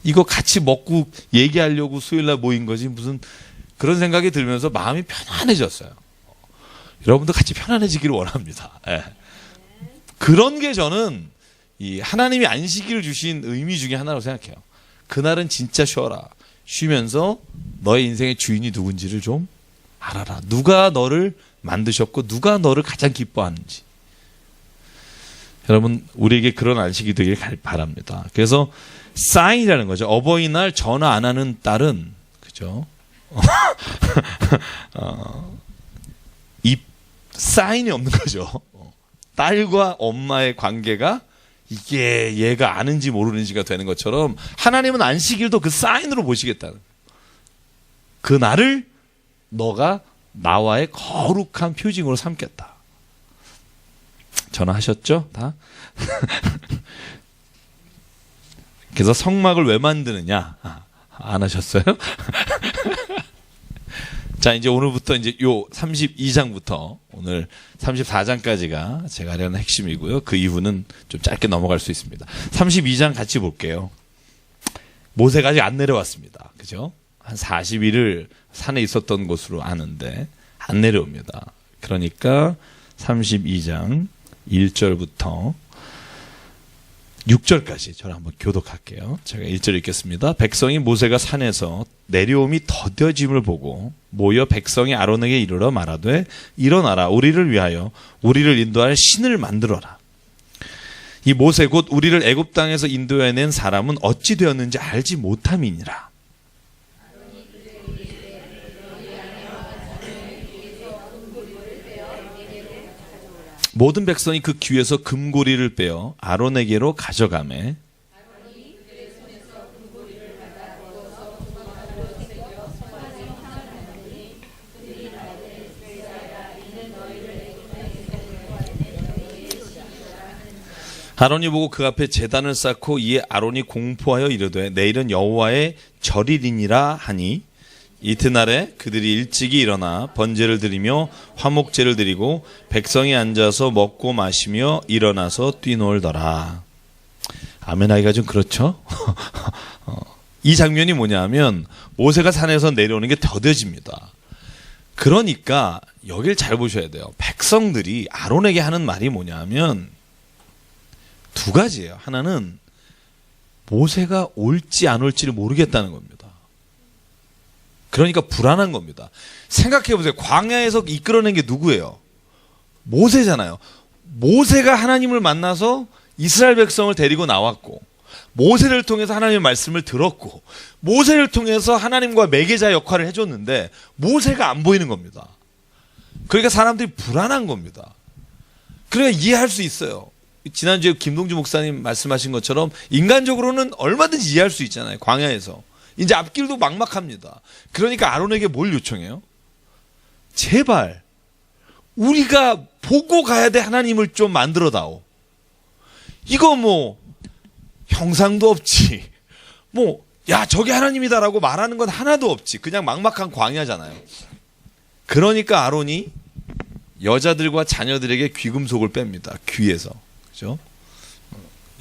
이거 같이 먹고 얘기하려고 수요일날 모인 거지 무슨 그런 생각이 들면서 마음이 편안해졌어요. 여러분도 같이 편안해지기를 원합니다. 예. 그런 게 저는 이 하나님이 안식일을 주신 의미 중에 하나라고 생각해요. 그날은 진짜 쉬어라. 쉬면서 너의 인생의 주인이 누군지를 좀 알아라. 누가 너를 만드셨고 누가 너를 가장 기뻐하는지. 여러분 우리에게 그런 안식이 되길 바랍니다. 그래서 사인이라는 거죠. 어버이날 전화 안 하는 딸은 그죠? 이 사인이 없는 거죠. 딸과 엄마의 관계가 이게 얘가 아는지 모르는지가 되는 것처럼 하나님은 안식일도 그 사인으로 보시겠다는 거예요. 그 날을 너가 나와의 거룩한 표징으로 삼겠다. 전화하셨죠? 다? 그래서 성막을 왜 만드느냐? 안 하셨어요? 자, 이제 오늘부터 이제 요 32장부터 오늘 34장까지가 제가 하려는 핵심이고요. 그 이후는 좀 짧게 넘어갈 수 있습니다. 32장 같이 볼게요. 모세가 아직 안 내려왔습니다. 그죠? 한 40일을 산에 있었던 곳으로 아는데 안 내려옵니다. 그러니까 32장 1절부터 6절까지 저를 한번 교독할게요. 제가 1절 읽겠습니다. 백성이 모세가 산에서 내려옴이 더뎌짐을 보고 모여 백성이 아론에게 이르러 말하되 일어나라 우리를 위하여 우리를 인도할 신을 만들어라. 이 모세 곧 우리를 애굽 땅에서 인도해낸 사람은 어찌 되었는지 알지 못함이니라. 모든 백성이 그 귀에서 금고리를 빼어 아론에게로 가져가매 아론이 보고 그 앞에 제단을 쌓고 이에 아론이 공포하여 이르되 내일은 여호와의 절일이니라 하니 이튿날에 그들이 일찍이 일어나 번제를 드리며 화목제를 드리고 백성이 앉아서 먹고 마시며 일어나서 뛰놀더라. 아멘 하기가 좀 그렇죠? 이 장면이 뭐냐면 모세가 산에서 내려오는 게 더뎌집니다. 그러니까 여길 잘 보셔야 돼요. 백성들이 아론에게 하는 말이 뭐냐면 두 가지예요. 하나는 모세가 올지 안 올지를 모르겠다는 겁니다. 그러니까 불안한 겁니다. 생각해 보세요. 광야에서 이끌어낸 게 누구예요? 모세잖아요. 모세가 하나님을 만나서 이스라엘 백성을 데리고 나왔고 모세를 통해서 하나님의 말씀을 들었고 모세를 통해서 하나님과 매개자 역할을 해줬는데 모세가 안 보이는 겁니다. 그러니까 사람들이 불안한 겁니다. 그러니까 이해할 수 있어요. 지난주에 김동주 목사님 말씀하신 것처럼 인간적으로는 얼마든지 이해할 수 있잖아요. 광야에서. 이제 앞길도 막막합니다. 그러니까 아론에게 뭘 요청해요? 제발 우리가 보고 가야 돼. 하나님을 좀 만들어 다오. 이거 뭐 형상도 없지. 뭐 야 저게 하나님이다라고 말하는 건 하나도 없지. 그냥 막막한 광야잖아요. 그러니까 아론이 여자들과 자녀들에게 귀금속을 뺍니다. 귀에서. 그죠?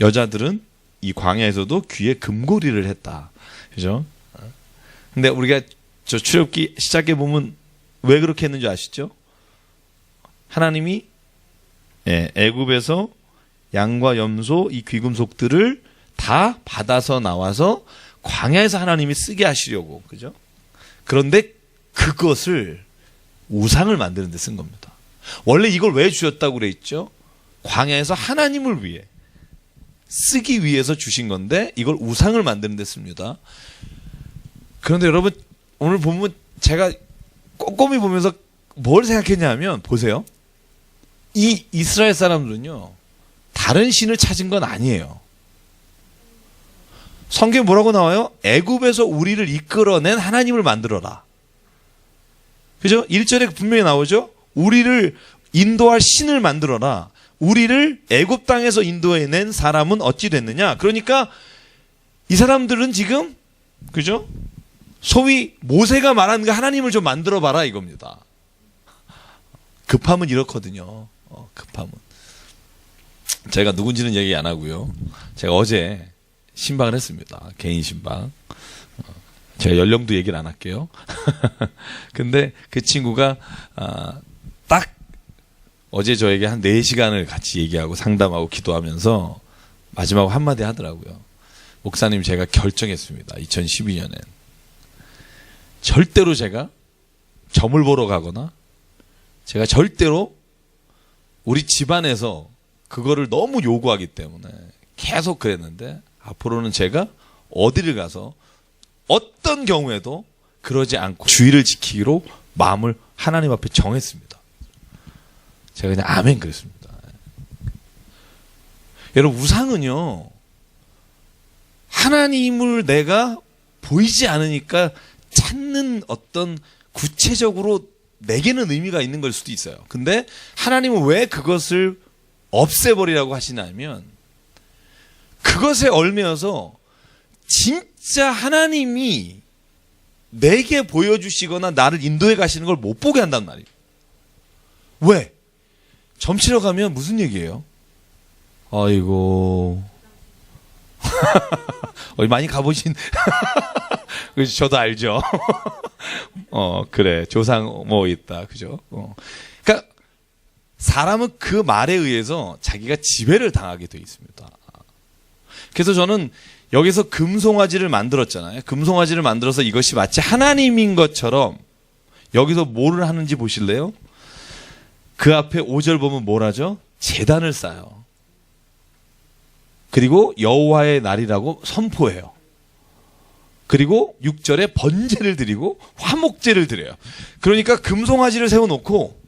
여자들은 이 광야에서도 귀에 금고리를 했다. 그죠? 근데 우리가 저 출애굽기 시작해 보면 왜 그렇게 했는지 아시죠? 하나님이 애굽에서 양과 염소 이 귀금속들을 다 받아서 나와서 광야에서 하나님이 쓰게 하시려고. 그죠? 그런데 그것을 우상을 만드는 데 쓴 겁니다. 원래 이걸 왜 주셨다고 그랬죠? 광야에서 하나님을 위해 쓰기 위해서 주신 건데 이걸 우상을 만드는 데 씁니다. 그런데 여러분 오늘 보면 제가 꼼꼼히 보면서 뭘 생각했냐면 보세요. 이 이스라엘 사람들은요. 다른 신을 찾은 건 아니에요. 성경에 뭐라고 나와요? 애굽에서 우리를 이끌어낸 하나님을 만들어라. 그죠? 1절에 분명히 나오죠? 우리를 인도할 신을 만들어라. 우리를 애굽 땅에서 인도해낸 사람은 어찌 됐느냐? 그러니까 이 사람들은 지금 그죠? 소위 모세가 말한 그 하나님을 좀 만들어봐라 이겁니다. 급함은 이렇거든요. 급함은. 제가 누군지는 얘기 안 하고요. 제가 어제 신방을 했습니다. 개인 신방. 제가 연령도 얘기를 안 할게요. 근데 그 친구가 딱 어제 저에게 한 4시간을 같이 얘기하고 상담하고 기도하면서 마지막 한마디 하더라고요. 목사님, 제가 결정했습니다. 2012년엔 절대로 제가 점을 보러 가거나 제가 절대로 우리 집안에서 그거를 너무 요구하기 때문에 계속 그랬는데 앞으로는 제가 어디를 가서 어떤 경우에도 그러지 않고 주의를 지키기로 마음을 하나님 앞에 정했습니다. 제가 그냥 아멘 그랬습니다. 여러분, 우상은요, 하나님을 내가 보이지 않으니까 찾는 어떤 구체적으로 내게는 의미가 있는 걸 수도 있어요. 근데 하나님은 왜 그것을 없애버리라고 하시냐면 그것에 얽매여서 진짜 하나님이 내게 보여주시거나 나를 인도해 가시는 걸 못 보게 한단 말이에요. 왜? 점치러 가면 무슨 얘기예요? 아이고 많이 가보신 저도 알죠. 그래, 조상 뭐 있다, 그죠? 그러니까 사람은 그 말에 의해서 자기가 지배를 당하게 돼 있습니다. 그래서 저는 여기서 금송아지를 만들었잖아요. 금송아지를 만들어서 이것이 마치 하나님인 것처럼 여기서 뭐를 하는지 보실래요? 그 앞에 5절 보면 뭘 하죠? 제단을 쌓아요. 그리고 여호와의 날이라고 선포해요. 그리고 6절에 번제를 드리고 화목제를 드려요. 그러니까 금송아지를 세워놓고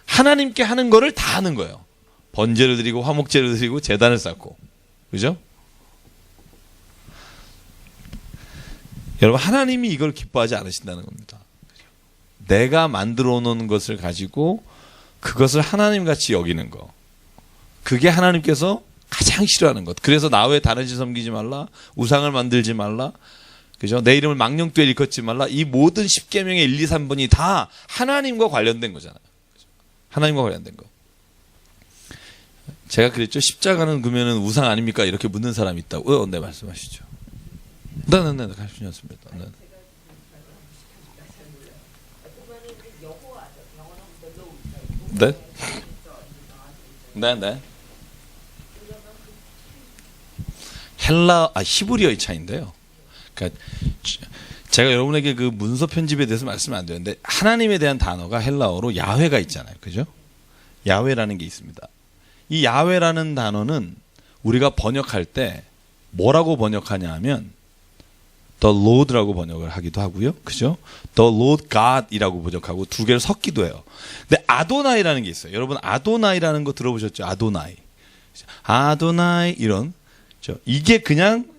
하나님께 하는 거를 다 하는 거예요. 번제를 드리고 화목제를 드리고 제단을 쌓고. 그죠? 여러분, 하나님이 이걸 기뻐하지 않으신다는 겁니다. 내가 만들어 놓은 것을 가지고 그것을 하나님같이 여기는 거. 그게 하나님께서 가장 싫어하는 것. 그래서 나 외에 다른 신 섬기지 말라. 우상을 만들지 말라. 그죠? 내 이름을 망령되이 일컫지 말라. 이 모든 10계명의 1, 2, 3번이 다 하나님과 관련된 거잖아요. 하나님과 관련된 거. 제가 그랬죠. 십자가는 그러면은 우상 아닙니까? 이렇게 묻는 사람이 있다고. 네, 말씀하시죠. 네, 가시셨습니다. 네. 네. 네. 히브리어의 차이인데요. 그러니까 제가 여러분에게 그 문서 편집에 대해서 말씀은 안 되는데 하나님에 대한 단어가 헬라어로 야훼가 있잖아요. 그죠? 야훼라는 게 있습니다. 이 야훼라는 단어는 우리가 번역할 때 뭐라고 번역하냐 하면 The Lord라고 번역을 하기도 하고요. 그죠? The Lord God이라고 번역하고 두 개를 섞기도 해요. 근데 아도나이라는 게 있어요. 여러분, 아도나이라는 거 들어보셨죠? 아도나이 이런. 이게 그냥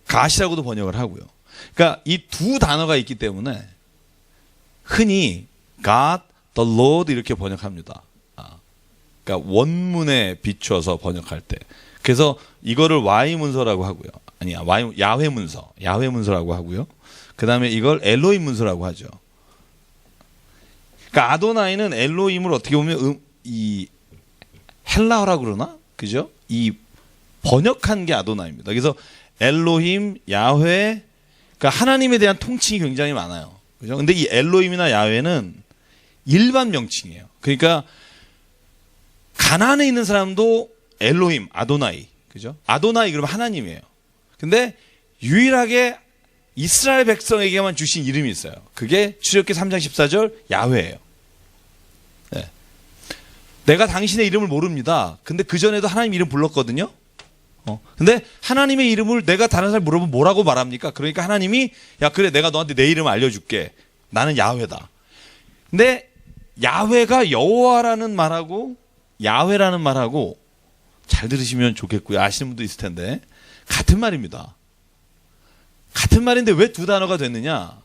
갓이라고도 번역을 하고요. 그러니까 이 두 단어가 있기 때문에 흔히 God, the Lord 이렇게 번역합니다. 그러니까 원문에 비추어서 번역할 때. 그래서 이거를 Y 문서라고 하고요. 아니야, 야훼 문서라고 하고요. 그 다음에 이걸 엘로힘 문서라고 하죠. 그러니까 아도나이는 엘로힘을 어떻게 보면 이 헬라어라고 그러나? 그죠? 이 번역한 게 아도나입니다. 그래서 엘로힘, 야훼, 그러니까 하나님에 대한 통칭이 굉장히 많아요. 그죠? 근데 이 엘로힘이나 야훼는 일반 명칭이에요. 그러니까 가나안에 있는 사람도 엘로힘, 아도나이. 그죠? 아도나이 그러면 하나님이에요. 근데 유일하게 이스라엘 백성에게만 주신 이름이 있어요. 그게 출애굽기 3장 14절 야훼예요. 네. 내가 당신의 이름을 모릅니다. 근데 그전에도 하나님 이름 불렀거든요. 근데 하나님의 이름을 내가 다른 사람 물어보면 뭐라고 말합니까? 그러니까 하나님이 야 그래 내가 너한테 내 이름을 알려줄게. 나는 야훼다. 근데 야훼가 여호와라는 말하고 야훼라는 말하고 잘 들으시면 좋겠고요. 아시는 분도 있을 텐데 같은 말입니다. 같은 말인데 왜 두 단어가 됐느냐?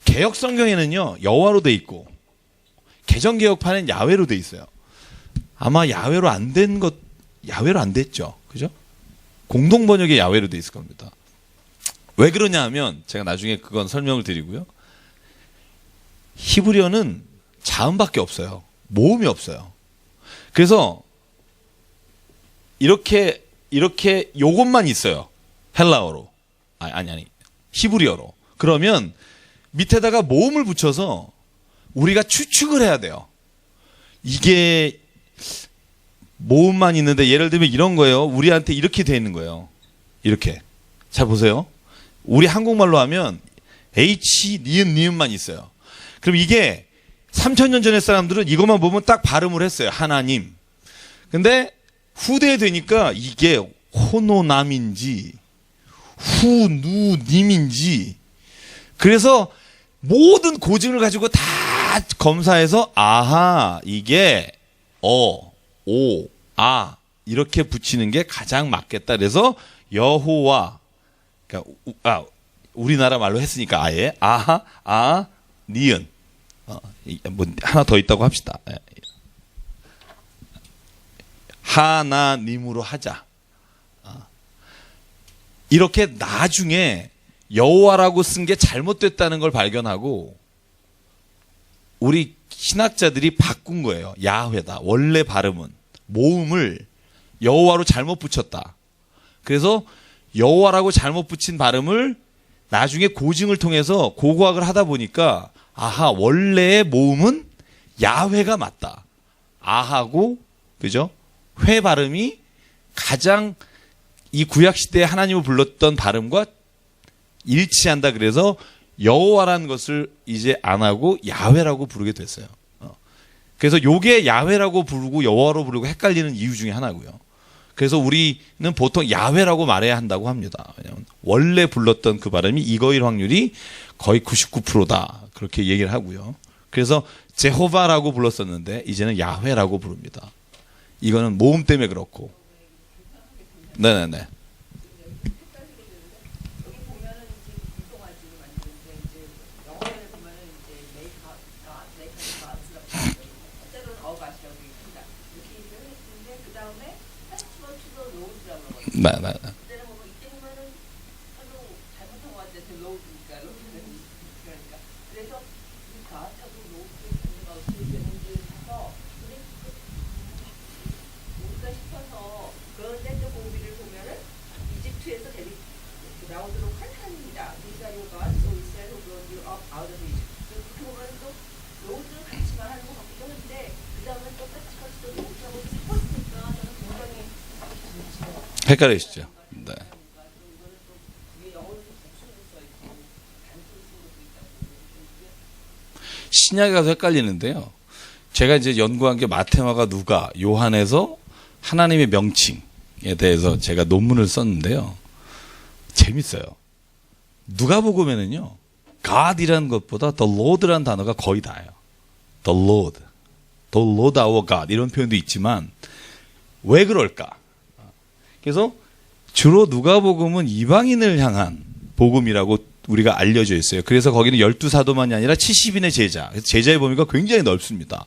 개역 성경에는요 여호와로 돼 있고 개정 개역판엔 야훼로 돼 있어요. 아마 야훼로 안 됐죠. 그죠? 공동 번역에 야훼로 돼 있을 겁니다. 왜 그러냐 하면 제가 나중에 그건 설명을 드리고요. 히브리어는 자음밖에 없어요. 모음이 없어요. 그래서 이렇게 요것만 있어요. 헬라어로. 아니. 히브리어로. 그러면 밑에다가 모음을 붙여서 우리가 추측을 해야 돼요. 이게 모음만 있는데 예를 들면 이런 거예요. 우리한테 이렇게 돼 있는 거예요. 이렇게. 잘 보세요. 우리 한국말로 하면 H, 니은만 있어요. 그럼 이게 3000년 전의 사람들은 이것만 보면 딱 발음을 했어요. 하나님. 근데 후대에 되니까 이게 호노남인지 후누님인지 그래서 모든 고증을 가지고 다 검사해서 아하 이게 이렇게 붙이는 게 가장 맞겠다. 그래서 여호와 그러니까 우리나라 말로 했으니까 아예 아하 니은 뭐 하나 더 있다고 합시다. 하나님으로 하자. 이렇게 나중에 여호와라고 쓴 게 잘못됐다는 걸 발견하고 우리 신학자들이 바꾼 거예요. 야훼다. 원래 발음은 모음을 여호와로 잘못 붙였다. 그래서 여호와라고 잘못 붙인 발음을 나중에 고증을 통해서 고고학을 하다 보니까 아하 원래의 모음은 야훼가 맞다. 아하고 그죠? 회 발음이 가장 이 구약 시대에 하나님을 불렀던 발음과 일치한다. 그래서 여호와라는 것을 이제 안 하고 야훼라고 부르게 됐어요. 그래서 요게 야훼라고 부르고 여호와로 부르고 헷갈리는 이유 중에 하나고요. 그래서 우리는 보통 야훼라고 말해야 한다고 합니다. 왜냐하면 원래 불렀던 그 발음이 이거일 확률이 거의 99%다. 그렇게 얘기를 하고요. 그래서 제호바라고 불렀었는데 이제는 야훼라고 부릅니다. 이거는 모음 때문에 그렇고. 네네네. 네네. 헷갈리시죠? 네. 신약에 가서 헷갈리는데요. 제가 이제 연구한 게 마테마가 누가 요한에서 하나님의 명칭에 대해서 제가 논문을 썼는데요. 재밌어요. 누가복음에는요. God이라는 것보다 The Lord라는 단어가 거의 다예요. The Lord our God 이런 표현도 있지만 왜 그럴까? 그래서 주로 누가복음은 이방인을 향한 복음이라고 우리가 알려져 있어요. 그래서 거기는 12사도만이 아니라 70인의 제자. 제자의 범위가 굉장히 넓습니다.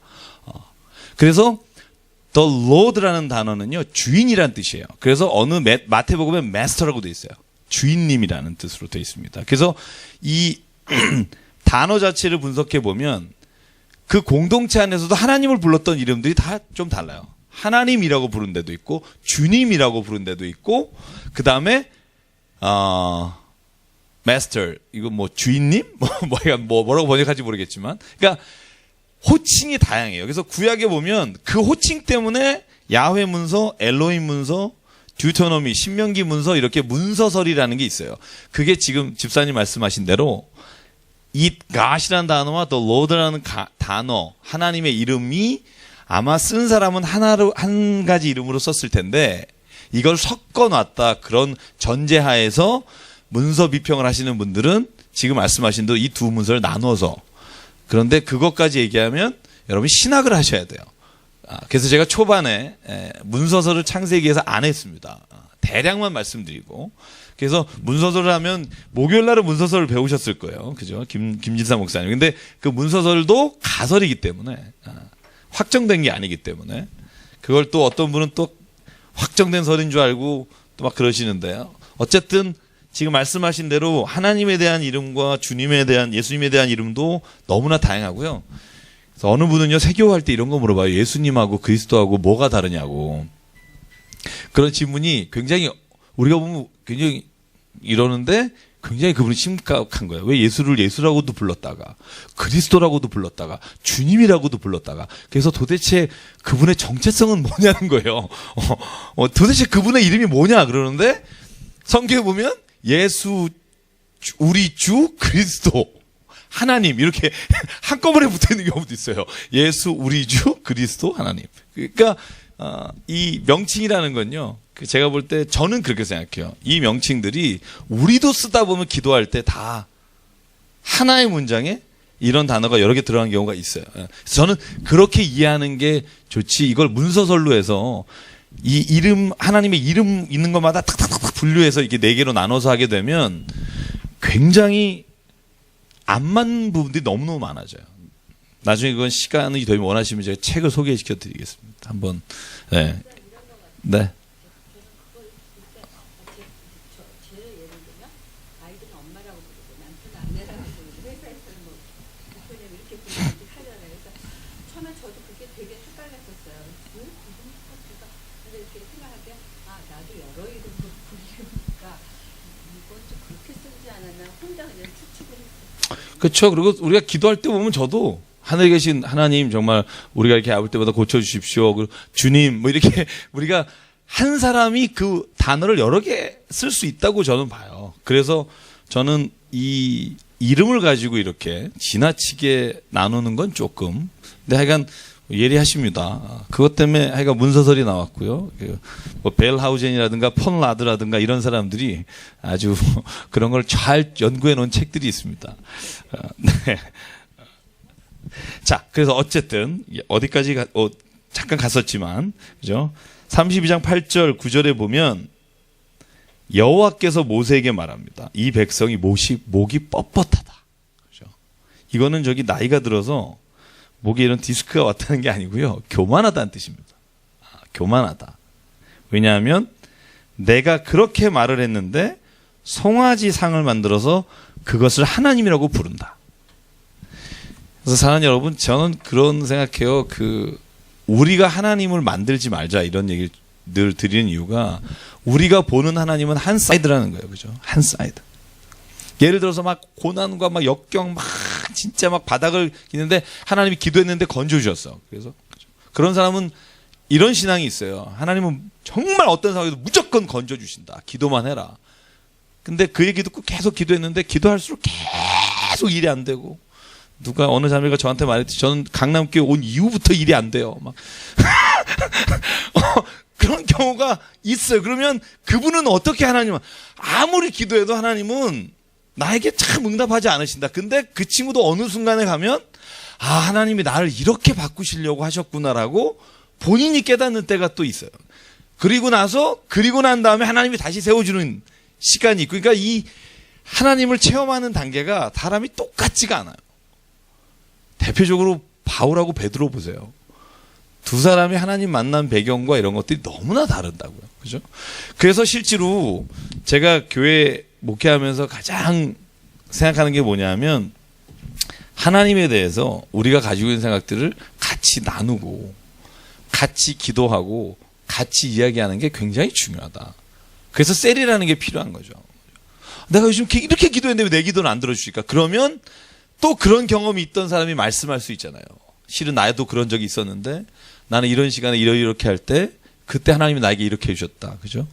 그래서 The Lord라는 단어는요. 주인이라는 뜻이에요. 그래서 어느 마태복음에 Master라고 되어 있어요. 주인님이라는 뜻으로 되어 있습니다. 그래서 이 단어 자체를 분석해 보면 그 공동체 안에서도 하나님을 불렀던 이름들이 다 좀 달라요. 하나님이라고 부른 데도 있고 주님이라고 부른 데도 있고 그 다음에 마스터 이거 뭐 주인님 뭐라고 번역할지 모르겠지만 그러니까 호칭이 다양해요. 그래서 구약에 보면 그 호칭 때문에 야훼 문서, 엘로힘 문서, 듀토노미, 신명기 문서 이렇게 문서설이라는 게 있어요. 그게 지금 집사님 말씀하신 대로 이 God이라는 단어와 또 Lord라는 단어 하나님의 이름이 아마 쓴 사람은 한 가지 이름으로 썼을 텐데 이걸 섞어놨다 그런 전제하에서 문서 비평을 하시는 분들은 지금 말씀하신 대로 이 두 문서를 나눠서 그런데 그것까지 얘기하면 여러분 신학을 하셔야 돼요. 그래서 제가 초반에 문서설을 창세기에서 안 했습니다. 대략만 말씀드리고 그래서 문서설을 하면 목요일 날은 문서설을 배우셨을 거예요. 그죠? 김진사 목사님. 근데 그 문서설도 가설이기 때문에 확정된 게 아니기 때문에 그걸 또 어떤 분은 또 확정된 설인 줄 알고 또 막 그러시는데요. 어쨌든 지금 말씀하신 대로 하나님에 대한 이름과 주님에 대한 예수님에 대한 이름도 너무나 다양하고요. 그래서 어느 분은요 세교할 때 이런 거 물어봐요. 예수님하고 그리스도하고 뭐가 다르냐고. 그런 질문이 굉장히 우리가 보면 굉장히 이러는데 굉장히 그분이 심각한 거예요. 왜 예수를 예수라고도 불렀다가 그리스도라고도 불렀다가 주님이라고도 불렀다가 그래서 도대체 그분의 정체성은 뭐냐는 거예요. 도대체 그분의 이름이 뭐냐 그러는데 성경에 보면 예수 우리 주 그리스도 하나님 이렇게 한꺼번에 붙어있는 경우도 있어요. 예수 우리 주 그리스도 하나님. 그러니까 이 명칭이라는 건요. 제가 볼 때 저는 그렇게 생각해요. 이 명칭들이 우리도 쓰다 보면 기도할 때 다 하나의 문장에 이런 단어가 여러 개 들어간 경우가 있어요. 그래서 저는 그렇게 이해하는 게 좋지. 이걸 문서설로 해서 이 이름 하나님의 이름 있는 것마다 탁탁탁 분류해서 이게 네 개로 나눠서 하게 되면 굉장히 안 맞는 부분들이 너무너무 많아져요. 나중에 그건 시간이 더 원하시면 제가 책을 소개시켜 드리겠습니다. 한번 네. 네. 그렇죠. 그리고 우리가 기도할 때 보면 저도 하늘에 계신 하나님 정말 우리가 이렇게 아플 때마다 고쳐주십시오. 그리고 주님 뭐 이렇게 우리가 한 사람이 그 단어를 여러 개 쓸 수 있다고 저는 봐요. 그래서 저는 이 이름을 가지고 이렇게 지나치게 나누는 건 조금 근데 하여간 예리하십니다. 그것 때문에 하여간 문서설이 나왔고요. 뭐 벨하우젠이라든가 폰라드라든가 이런 사람들이 아주 그런 걸 잘 연구해 놓은 책들이 있습니다. 네. 자, 그래서 어쨌든 어디까지 잠깐 갔었지만 그죠? 32장 8절 9절에 보면 여호와께서 모세에게 말합니다. 이 백성이 목이 뻣뻣하다. 그죠? 이거는 저기 나이가 들어서 목에 이런 디스크가 왔다는 게 아니고요. 교만하다는 뜻입니다. 교만하다. 왜냐하면 내가 그렇게 말을 했는데 송아지 상을 만들어서 그것을 하나님이라고 부른다. 그래서 사랑하는 여러분, 저는 그런 생각해요. 우리가 하나님을 만들지 말자 이런 얘기를 늘 드리는 이유가 우리가 보는 하나님은 한 사이드라는 거예요. 그죠? 한 사이드. 예를 들어서 막 고난과 막 역경 막 진짜 막 바닥을 기는데 하나님이 기도했는데 건져주셨어. 그래서 그런 사람은 이런 신앙이 있어요. 하나님은 정말 어떤 상황에도 무조건 건져주신다. 기도만 해라. 근데 그 얘기 듣고 계속 기도했는데 기도할수록 계속 일이 안 되고 누가 어느 자매가 저한테 말했지 저는 강남교회 온 이후부터 일이 안 돼요. 막 그런 경우가 있어요. 그러면 그분은 어떻게 하나님은 아무리 기도해도 하나님은 나에게 참 응답하지 않으신다. 근데 그 친구도 어느 순간에 가면 하나님이 나를 이렇게 바꾸시려고 하셨구나라고 본인이 깨닫는 때가 또 있어요. 그리고 난 다음에 하나님이 다시 세워주는 시간이 있고 그러니까 이 하나님을 체험하는 단계가 사람이 똑같지가 않아요. 대표적으로 바울하고 베드로 보세요. 두 사람이 하나님 만난 배경과 이런 것들이 너무나 다르다고요. 그죠? 그래서 실제로 제가 교회 목회하면서 가장 생각하는 게 뭐냐면 하나님에 대해서 우리가 가지고 있는 생각들을 같이 나누고 같이 기도하고 같이 이야기하는 게 굉장히 중요하다. 그래서 셀이라는 게 필요한 거죠. 내가 요즘 이렇게 기도했는데 왜 내 기도는 안 들어주실까? 그러면 또 그런 경험이 있던 사람이 말씀할 수 있잖아요. 실은 나도 그런 적이 있었는데 나는 이런 시간에 이렇게 할 때 그때 하나님이 나에게 이렇게 해주셨다. 그죠?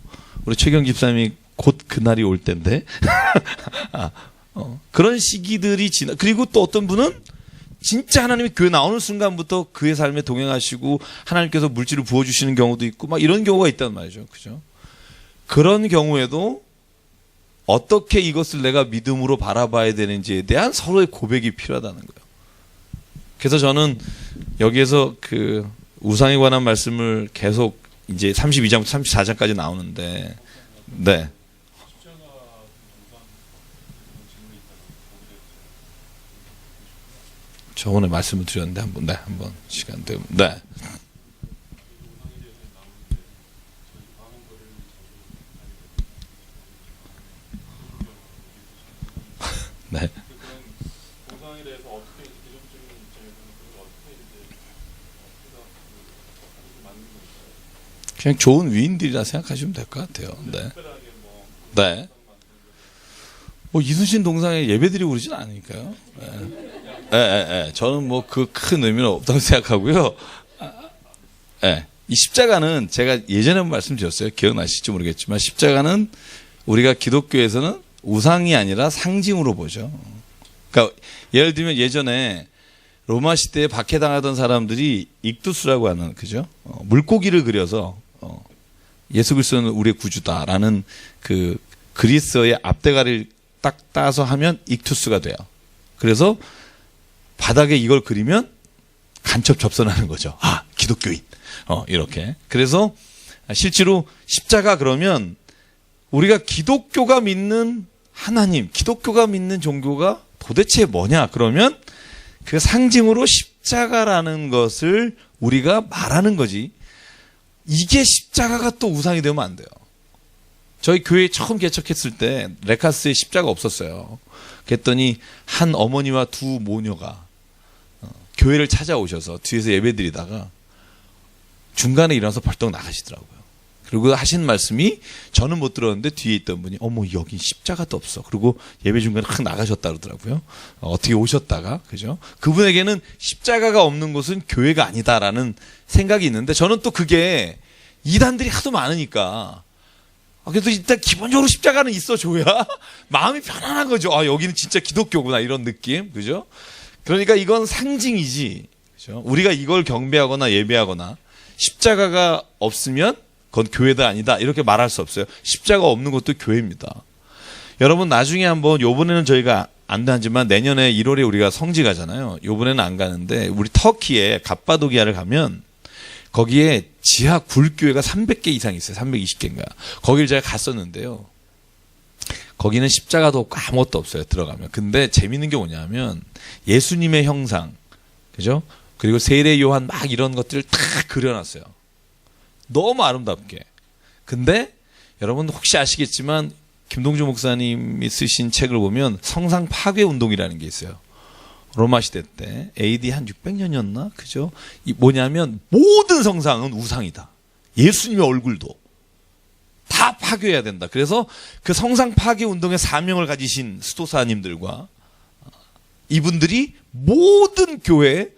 우리 최경 집사님이 곧 그날이 올 텐데 그런 시기들이 그리고 또 어떤 분은 진짜 하나님이 교회 나오는 순간부터 그의 삶에 동행하시고 하나님께서 물질을 부어주시는 경우도 있고 막 이런 경우가 있단 말이죠. 그죠? 그런 경우에도 어떻게 이것을 내가 믿음으로 바라봐야 되는지에 대한 서로의 고백이 필요하다는 거예요. 그래서 저는 여기에서 우상에 관한 말씀을 계속 이제 32장부터 34장까지 나오는데 네. 저번에 말씀을 드렸는데 한번 시간 되면 네. 네. 보상에 대해서 어떻게 기존적인 입장에서는 그걸 어떻게 이제 어떻게 맞는 건가요? 그냥 좋은 위인들이라 생각하시면 될 것 같아요. 네. 특별하게 뭐 네. 뭐 이순신 동상에 예배드리고 그러진 않으니까요. 저는 뭐 그 큰 의미는 없다고 생각하고요. 이 십자가는 제가 예전에 한번 말씀드렸어요. 기억나실지 모르겠지만 십자가는 우리가 기독교에서는 우상이 아니라 상징으로 보죠. 그러니까 예를 들면 예전에 로마 시대에 박해당하던 사람들이 익두스라고 하는 그죠? 물고기를 그려서 예수 그리스도는 우리의 구주다라는 그 그리스어의 앞대가리를 딱 따서 하면 익투스가 돼요. 그래서 바닥에 이걸 그리면 간첩 접선하는 거죠. 아, 기독교인. 이렇게. 그래서 실제로 십자가 그러면 우리가 기독교가 믿는 하나님, 기독교가 믿는 종교가 도대체 뭐냐? 그러면 그 상징으로 십자가라는 것을 우리가 말하는 거지. 이게 십자가가 또 우상이 되면 안 돼요. 저희 교회 처음 개척했을 때 레카스에 십자가 없었어요. 그랬더니 한 어머니와 두 모녀가 교회를 찾아오셔서 뒤에서 예배드리다가 중간에 일어나서 벌떡 나가시더라고요. 그리고 하신 말씀이 저는 못 들었는데 뒤에 있던 분이 어머 여기 십자가도 없어. 그리고 예배 중간에 확 나가셨다 그러더라고요. 어떻게 오셨다가 그죠? 그분에게는 십자가가 없는 곳은 교회가 아니다라는 생각이 있는데 저는 또 그게 이단들이 하도 많으니까 그래도 일단 기본적으로 십자가는 있어줘야 마음이 편안한 거죠. 아 여기는 진짜 기독교구나 이런 느낌 그죠? 그러니까 이건 상징이지 그죠? 우리가 이걸 경배하거나 예배하거나 십자가가 없으면 그건 교회가 아니다 이렇게 말할 수 없어요. 십자가 없는 것도 교회입니다. 여러분 나중에 한번 요번에는 저희가 안 하지만 내년에 1월에 우리가 성지 가잖아요. 요번에는 안 가는데 우리 터키에 갑바도기아를 가면 거기에 지하 굴교회가 300개 이상 있어요. 320개인가. 거기를 제가 갔었는데요. 거기는 십자가도 없고 아무것도 없어요. 들어가면. 근데 재밌는 게 뭐냐면 예수님의 형상, 그죠? 그리고 세례 요한 막 이런 것들을 다 그려놨어요. 너무 아름답게. 근데 여러분 혹시 아시겠지만 김동주 목사님이 쓰신 책을 보면 성상 파괴 운동이라는 게 있어요. 로마 시대 때 AD 한 600년이었나? 그죠? 이 뭐냐면 모든 성상은 우상이다. 예수님의 얼굴도 다 파괴해야 된다. 그래서 그 성상 파괴 운동의 사명을 가지신 수도사님들과 이분들이 모든 교회,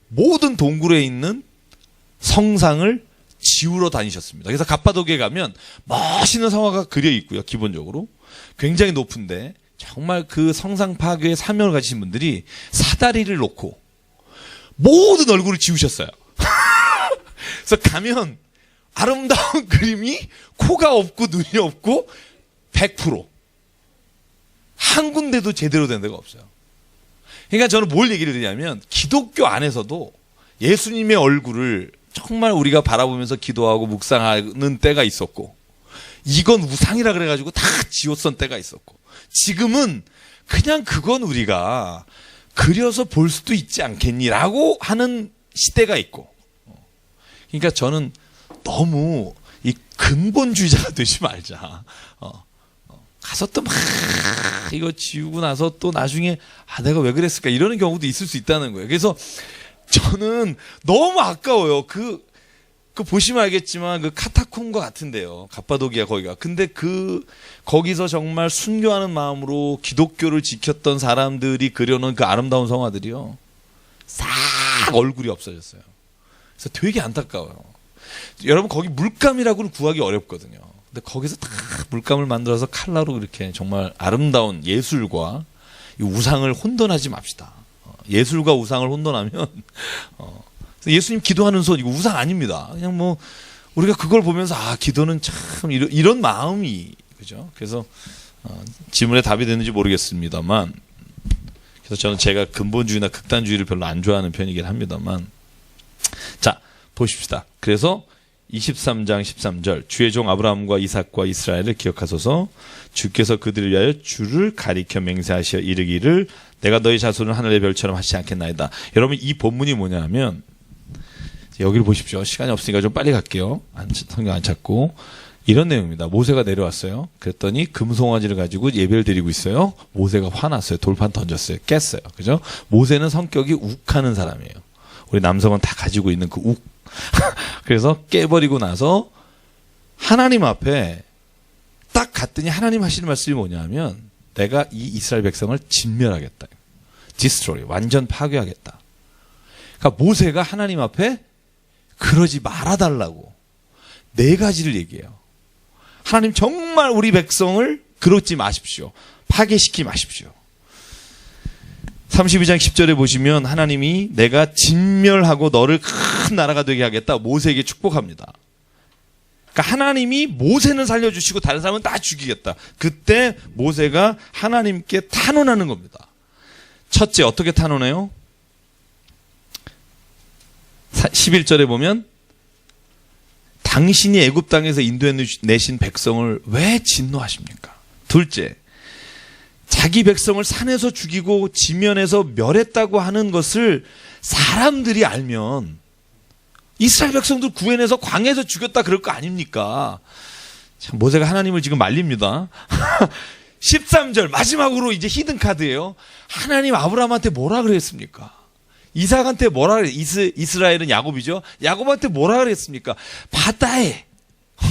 모든 동굴에 있는 성상을 지우러 다니셨습니다. 그래서 갑바도기에 가면 멋있는 성화가 그려 있고요. 기본적으로 굉장히 높은데 정말 그 성상 파괴의 사명을 가지신 분들이 사다리를 놓고 모든 얼굴을 지우셨어요. 그래서 가면 아름다운 그림이 코가 없고 눈이 없고 100% 한 군데도 제대로 된 데가 없어요. 그러니까 저는 뭘 얘기를 드리냐면 기독교 안에서도 예수님의 얼굴을 정말 우리가 바라보면서 기도하고 묵상하는 때가 있었고 이건 우상이라 그래가지고 다 지웠던 때가 있었고 지금은 그냥 그건 우리가 그려서 볼 수도 있지 않겠니라고 하는 시대가 있고 그러니까 저는 너무 이 근본주의자가 되지 말자. 가서 또 막 이거 지우고 나서 또 나중에 내가 왜 그랬을까 이러는 경우도 있을 수 있다는 거예요. 그래서 저는 너무 아까워요. 그 보시면 알겠지만 그 카타콤과 같은데요. 갑바도기아 거기가. 근데 거기서 정말 순교하는 마음으로 기독교를 지켰던 사람들이 그려놓은 그 아름다운 성화들이요. 싹 얼굴이 없어졌어요. 그래서 되게 안타까워요. 여러분 거기 물감이라고는 구하기 어렵거든요. 근데 거기서 다 물감을 만들어서 칼라로 이렇게 정말 아름다운 예술과 이 우상을 혼돈하지 맙시다. 예술과 우상을 혼돈하면 예수님 기도하는 손 이거 우상 아닙니다. 그냥 뭐 우리가 그걸 보면서 기도는 참 이런 마음이 그죠? 그래서 질문에 답이 되는지 모르겠습니다만 그래서 저는 제가 근본주의나 극단주의를 별로 안 좋아하는 편이긴 합니다만 자 보십시다. 그래서 23장 13절 주의 종 아브라함과 이삭과 이스라엘을 기억하소서 주께서 그들을 위하여 주를 가리켜 맹세하시어 이르기를 내가 너희 자손을 하늘의 별처럼 하시지 않겠나이다. 여러분 이 본문이 뭐냐면 여기를 보십시오. 시간이 없으니까 좀 빨리 갈게요. 성경 안 찾고 이런 내용입니다. 모세가 내려왔어요. 그랬더니 금송아지를 가지고 예배를 드리고 있어요. 모세가 화났어요. 돌판 던졌어요. 깼어요. 그죠? 모세는 성격이 욱하는 사람이에요. 우리 남성은 다 가지고 있는 그 욱. 그래서 깨버리고 나서 하나님 앞에 딱 갔더니 하나님 하시는 말씀이 뭐냐면 내가 이 이스라엘 백성을 진멸하겠다. 디스트로이, 완전 파괴하겠다. 그러니까 모세가 하나님 앞에 그러지 말아달라고 4가지를 얘기해요. 하나님 정말 우리 백성을 그러지 마십시오. 파괴시키지 마십시오. 32장 10절에 보시면 하나님이 내가 진멸하고 너를 큰 나라가 되게 하겠다. 모세에게 축복합니다. 그러니까 하나님이 모세는 살려주시고 다른 사람은 다 죽이겠다. 그때 모세가 하나님께 탄원하는 겁니다. 첫째, 어떻게 탄원해요? 11절에 보면 당신이 애굽 땅에서 인도해내신 백성을 왜 진노하십니까? 둘째, 자기 백성을 산에서 죽이고 지면에서 멸했다고 하는 것을 사람들이 알면 이스라엘 백성들 구해내서 광야에서 죽였다 그럴 거 아닙니까? 참 모세가 하나님을 지금 말립니다. 13절 마지막으로 이제 히든 카드예요. 하나님 아브라함한테 뭐라 그랬습니까? 이삭한테 뭐라 그랬? 이스라엘은 야곱이죠. 야곱한테 뭐라 그랬습니까? 바다에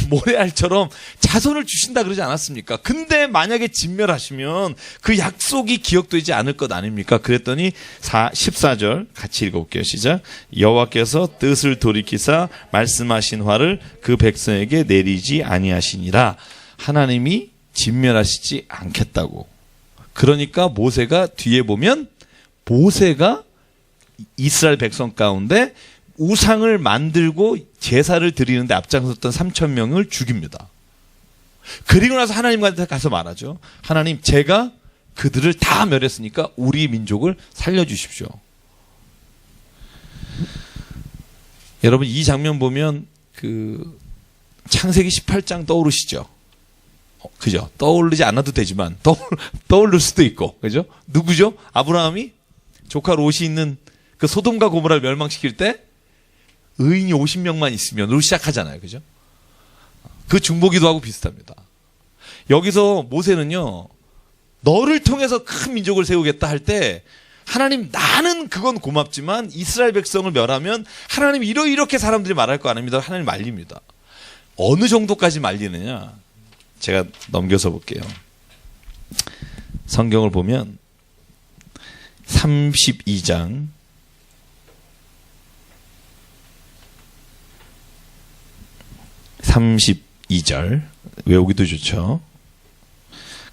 모래알처럼 자손을 주신다 그러지 않았습니까? 근데 만약에 진멸하시면 그 약속이 기억되지 않을 것 아닙니까? 그랬더니 14절 같이 읽어볼게요. 시작. 여호와께서 뜻을 돌이키사 말씀하신 화를 그 백성에게 내리지 아니하시니라. 하나님이 진멸하시지 않겠다고. 그러니까 모세가 뒤에 보면 모세가 이스라엘 백성 가운데 우상을 만들고 제사를 드리는데 앞장섰던 3,000명을 죽입니다. 그리고 나서 하나님한테 가서 말하죠. 하나님, 제가 그들을 다 멸했으니까 우리 민족을 살려주십시오. 여러분 이 장면 보면 그 창세기 18장 떠오르시죠? 그죠? 떠오르지 않아도 되지만 떠오를 수도 있고, 그죠? 누구죠? 아브라함이 조카 롯이 있는 그 소돔과 고모라를 멸망시킬 때 의인이 50명만 있으면으로 시작하잖아요. 그죠? 그 중보기도하고 비슷합니다. 여기서 모세는요, 너를 통해서 큰 민족을 세우겠다 할 때 하나님 나는 그건 고맙지만 이스라엘 백성을 멸하면 하나님 이렇게 사람들이 말할 거 아닙니다. 하나님 말립니다. 어느 정도까지 말리느냐? 제가 넘겨서 볼게요. 성경을 보면 32장 32절 외우기도 좋죠.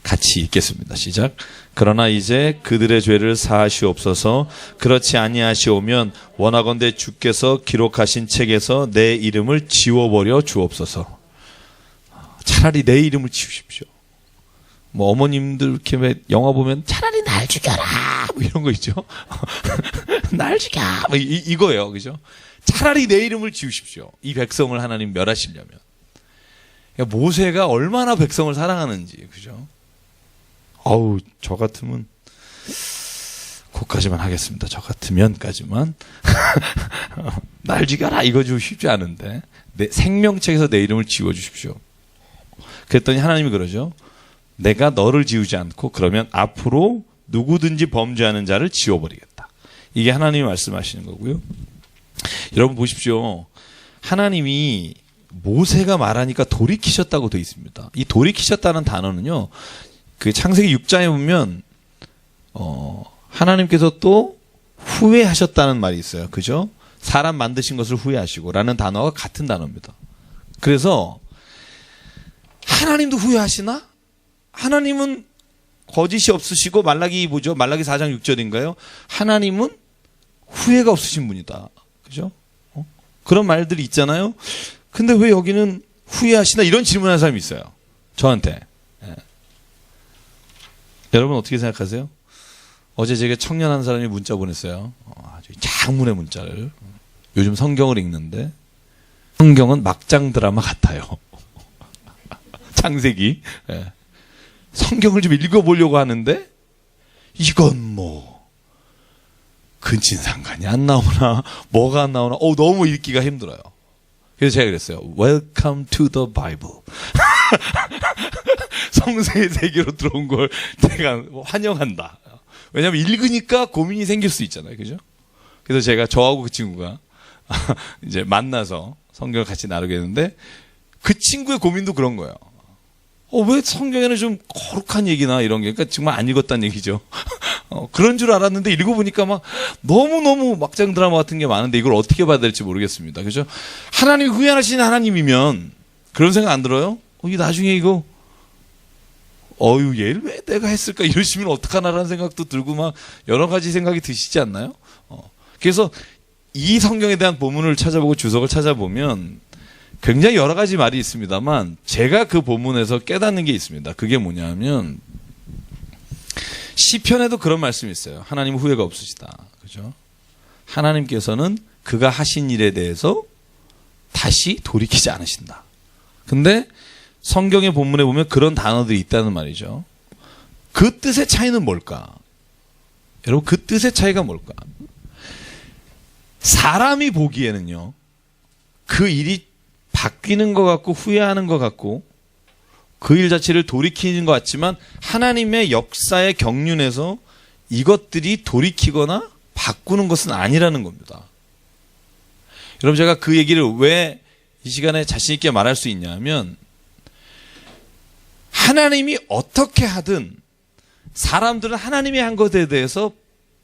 같이 읽겠습니다. 시작. 그러나 이제 그들의 죄를 사하시옵소서. 그렇지 아니하시오면 원하건대 주께서 기록하신 책에서 내 이름을 지워버려 주옵소서. 차라리 내 이름을 지우십시오. 뭐 어머님들 이렇게 왜 영화 보면 차라리 날 죽여라 뭐 이런 거 있죠. 날 죽여 뭐 이거예요. 그죠? 차라리 내 이름을 지우십시오. 이 백성을 하나님 멸하시려면. 그러니까 모세가 얼마나 백성을 사랑하는지. 그죠? 어우, 저 같으면 거기까지만 하겠습니다. 저 같으면까지만 날 죽여라 이거 좀 쉽지 않은데 내 생명책에서 내 이름을 지워주십시오. 그랬더니 하나님이 그러죠. 내가 너를 지우지 않고 그러면 앞으로 누구든지 범죄하는 자를 지워버리겠다. 이게 하나님이 말씀하시는 거고요. 여러분 보십시오. 하나님이 모세가 말하니까 돌이키셨다고 되어 있습니다. 이 돌이키셨다는 단어는요. 그 창세기 6장에 보면 하나님께서 또 후회하셨다는 말이 있어요. 그죠? 사람 만드신 것을 후회하시고 라는 단어가 같은 단어입니다. 그래서 하나님도 후회하시나? 하나님은 거짓이 없으시고 말라기 뭐죠? 말라기 4장 6절인가요? 하나님은 후회가 없으신 분이다. 그죠? 그런 말들이 있잖아요. 근데 왜 여기는 후회하시나? 이런 질문하는 사람이 있어요. 저한테. 예. 여러분 어떻게 생각하세요? 어제 제게 청년 한 사람이 문자 보냈어요. 아주 장문의 문자를. 요즘 성경을 읽는데 성경은 막장 드라마 같아요. 창세기. 예. 성경을 좀 읽어보려고 하는데 이건 뭐 근친상간이 안 나오나 뭐가 안 나오나 너무 읽기가 힘들어요. 그래서 제가 그랬어요. Welcome to the Bible. 성서의 세계로 들어온 걸 제가 환영한다. 왜냐하면 읽으니까 고민이 생길 수 있잖아요. 그죠? 그래서 제가 저하고 그 친구가 이제 만나서 성경을 같이 나누게 했는데 그 친구의 고민도 그런 거예요. 왜 성경에는 좀 거룩한 얘기나 이런 게, 그러니까 정말 안 읽었다는 얘기죠. 그런 줄 알았는데 읽어보니까 막 너무너무 막장 드라마 같은 게 많은데 이걸 어떻게 봐야 될지 모르겠습니다. 그죠? 하나님이 후회하시는 하나님이면 그런 생각 안 들어요? 이 나중에 이거 얘를 왜 내가 했을까 이러시면 어떡하나라는 생각도 들고 막 여러 가지 생각이 드시지 않나요? 그래서 이 성경에 대한 본문을 찾아보고 주석을 찾아보면 굉장히 여러 가지 말이 있습니다만 제가 그 본문에서 깨닫는 게 있습니다. 그게 뭐냐면 시편에도 그런 말씀이 있어요. 하나님 후회가 없으시다. 그죠? 하나님께서는 그가 하신 일에 대해서 다시 돌이키지 않으신다. 근데 성경의 본문에 보면 그런 단어들이 있다는 말이죠. 그 뜻의 차이는 뭘까? 여러분, 그 뜻의 차이가 뭘까? 사람이 보기에는요, 그 일이 바뀌는 것 같고 후회하는 것 같고 그 일 자체를 돌이키는 것 같지만 하나님의 역사의 경륜에서 이것들이 돌이키거나 바꾸는 것은 아니라는 겁니다. 여러분, 제가 그 얘기를 왜 이 시간에 자신 있게 말할 수 있냐면 하나님이 어떻게 하든 사람들은 하나님이 한 것에 대해서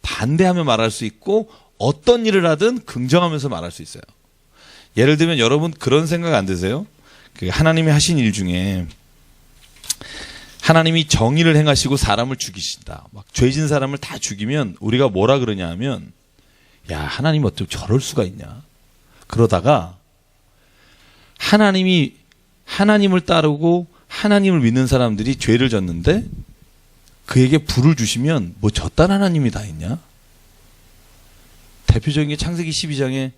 반대하며 말할 수 있고 어떤 일을 하든 긍정하면서 말할 수 있어요. 예를 들면 여러분 그런 생각 안 드세요? 그 하나님이 하신 일 중에 하나님이 정의를 행하시고 사람을 죽이신다. 막 죄진 사람을 다 죽이면 우리가 뭐라 그러냐 하면 야, 하나님 어쩜 저럴 수가 있냐. 그러다가 하나님이 하나님을 따르고 하나님을 믿는 사람들이 죄를 졌는데 그에게 불을 주시면 뭐 저딴 하나님이 다 있냐? 대표적인 게 창세기 12장에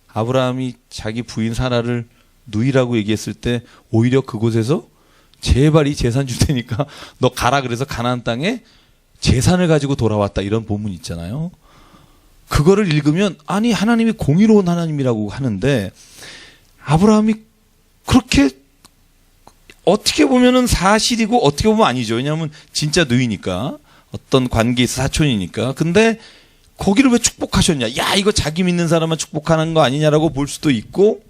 아브라함이 자기 부인 사라를 누이라고 얘기했을 때 오히려 그곳에서 제발 이 재산 줄 테니까 너 가라 그래서 가나안 땅에 재산을 가지고 돌아왔다 이런 본문 있잖아요. 그거를 읽으면 아니 하나님이 공의로운 하나님이라고 하는데 아브라함이 그렇게 어떻게 보면은 사실이고 어떻게 보면 아니죠. 왜냐하면 진짜 누이니까 어떤 관계에서 사촌이니까. 근데 거기를 왜 축복하셨냐? 야, 이거 자기 믿는 사람만 축복하는 거 아니냐라고 볼 수도 있고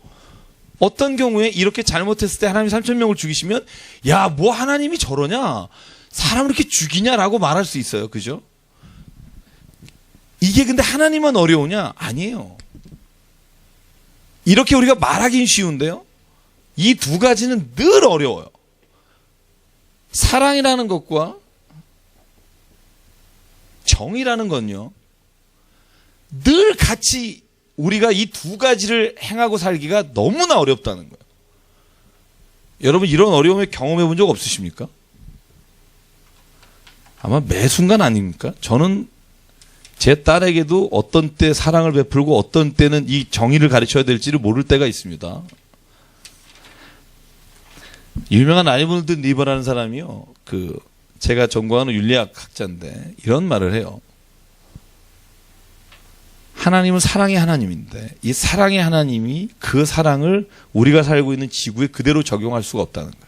어떤 경우에 이렇게 잘못했을 때 하나님이 3,000명을 죽이시면 야, 뭐 하나님이 저러냐? 사람을 이렇게 죽이냐라고 말할 수 있어요. 그죠? 이게 근데 하나님만 어려우냐? 아니에요. 이렇게 우리가 말하긴 쉬운데요. 이 두 가지는 늘 어려워요. 사랑이라는 것과 정의라는 건요. 늘 같이 우리가 이 두 가지를 행하고 살기가 너무나 어렵다는 거예요. 여러분 이런 어려움을 경험해 본 적 없으십니까? 아마 매 순간 아닙니까? 저는 제 딸에게도 어떤 때 사랑을 베풀고 어떤 때는 이 정의를 가르쳐야 될지를 모를 때가 있습니다. 유명한 라이모드 니버라는 사람이요. 제가 전공하는 윤리학 학자인데 이런 말을 해요. 하나님은 사랑의 하나님인데 이 사랑의 하나님이 그 사랑을 우리가 살고 있는 지구에 그대로 적용할 수가 없다는 거예요.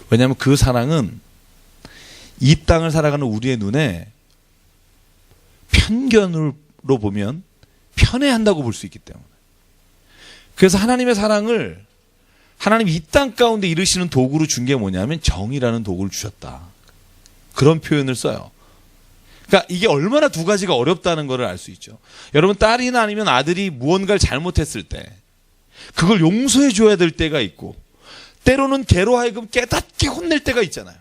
왜냐하면 그 사랑은 이 땅을 살아가는 우리의 눈에 편견으로 보면 편애한다고 볼 수 있기 때문에. 그래서 하나님의 사랑을 하나님이 이 땅 가운데 이루시는 도구로 준 게 뭐냐면 정의라는 도구를 주셨다. 그런 표현을 써요. 그러니까 이게 얼마나 두 가지가 어렵다는 걸 알 수 있죠. 여러분 딸이나 아니면 아들이 무언가를 잘못했을 때 그걸 용서해 줘야 될 때가 있고 때로는 개로 하여금 깨닫게 혼낼 때가 있잖아요.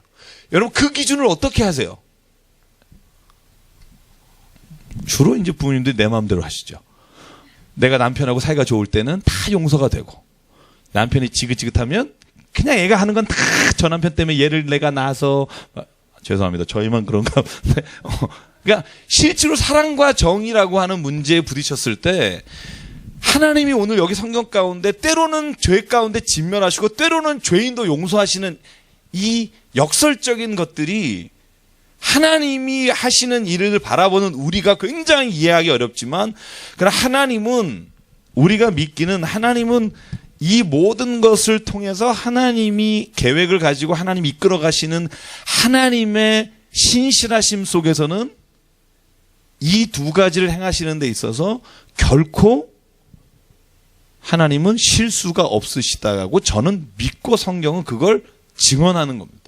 여러분 그 기준을 어떻게 하세요? 주로 이제 부모님들이 내 마음대로 하시죠. 내가 남편하고 사이가 좋을 때는 다 용서가 되고 남편이 지긋지긋하면 그냥 애가 하는 건 다 저 남편 때문에 얘를 내가 낳아서 죄송합니다. 저희만 그런가. 그러니까 실제로 사랑과 정의라고 하는 문제에 부딪혔을 때 하나님이 오늘 여기 성경 가운데 때로는 죄 가운데 진멸하시고 때로는 죄인도 용서하시는 이 역설적인 것들이 하나님이 하시는 일을 바라보는 우리가 굉장히 이해하기 어렵지만 그러나 하나님은 우리가 믿기는 하나님은 이 모든 것을 통해서 하나님이 계획을 가지고 하나님이 이끌어 가시는 하나님의 신실하심 속에서는 이 두 가지를 행하시는 데 있어서 결코 하나님은 실수가 없으시다고 저는 믿고 성경은 그걸 증언하는 겁니다.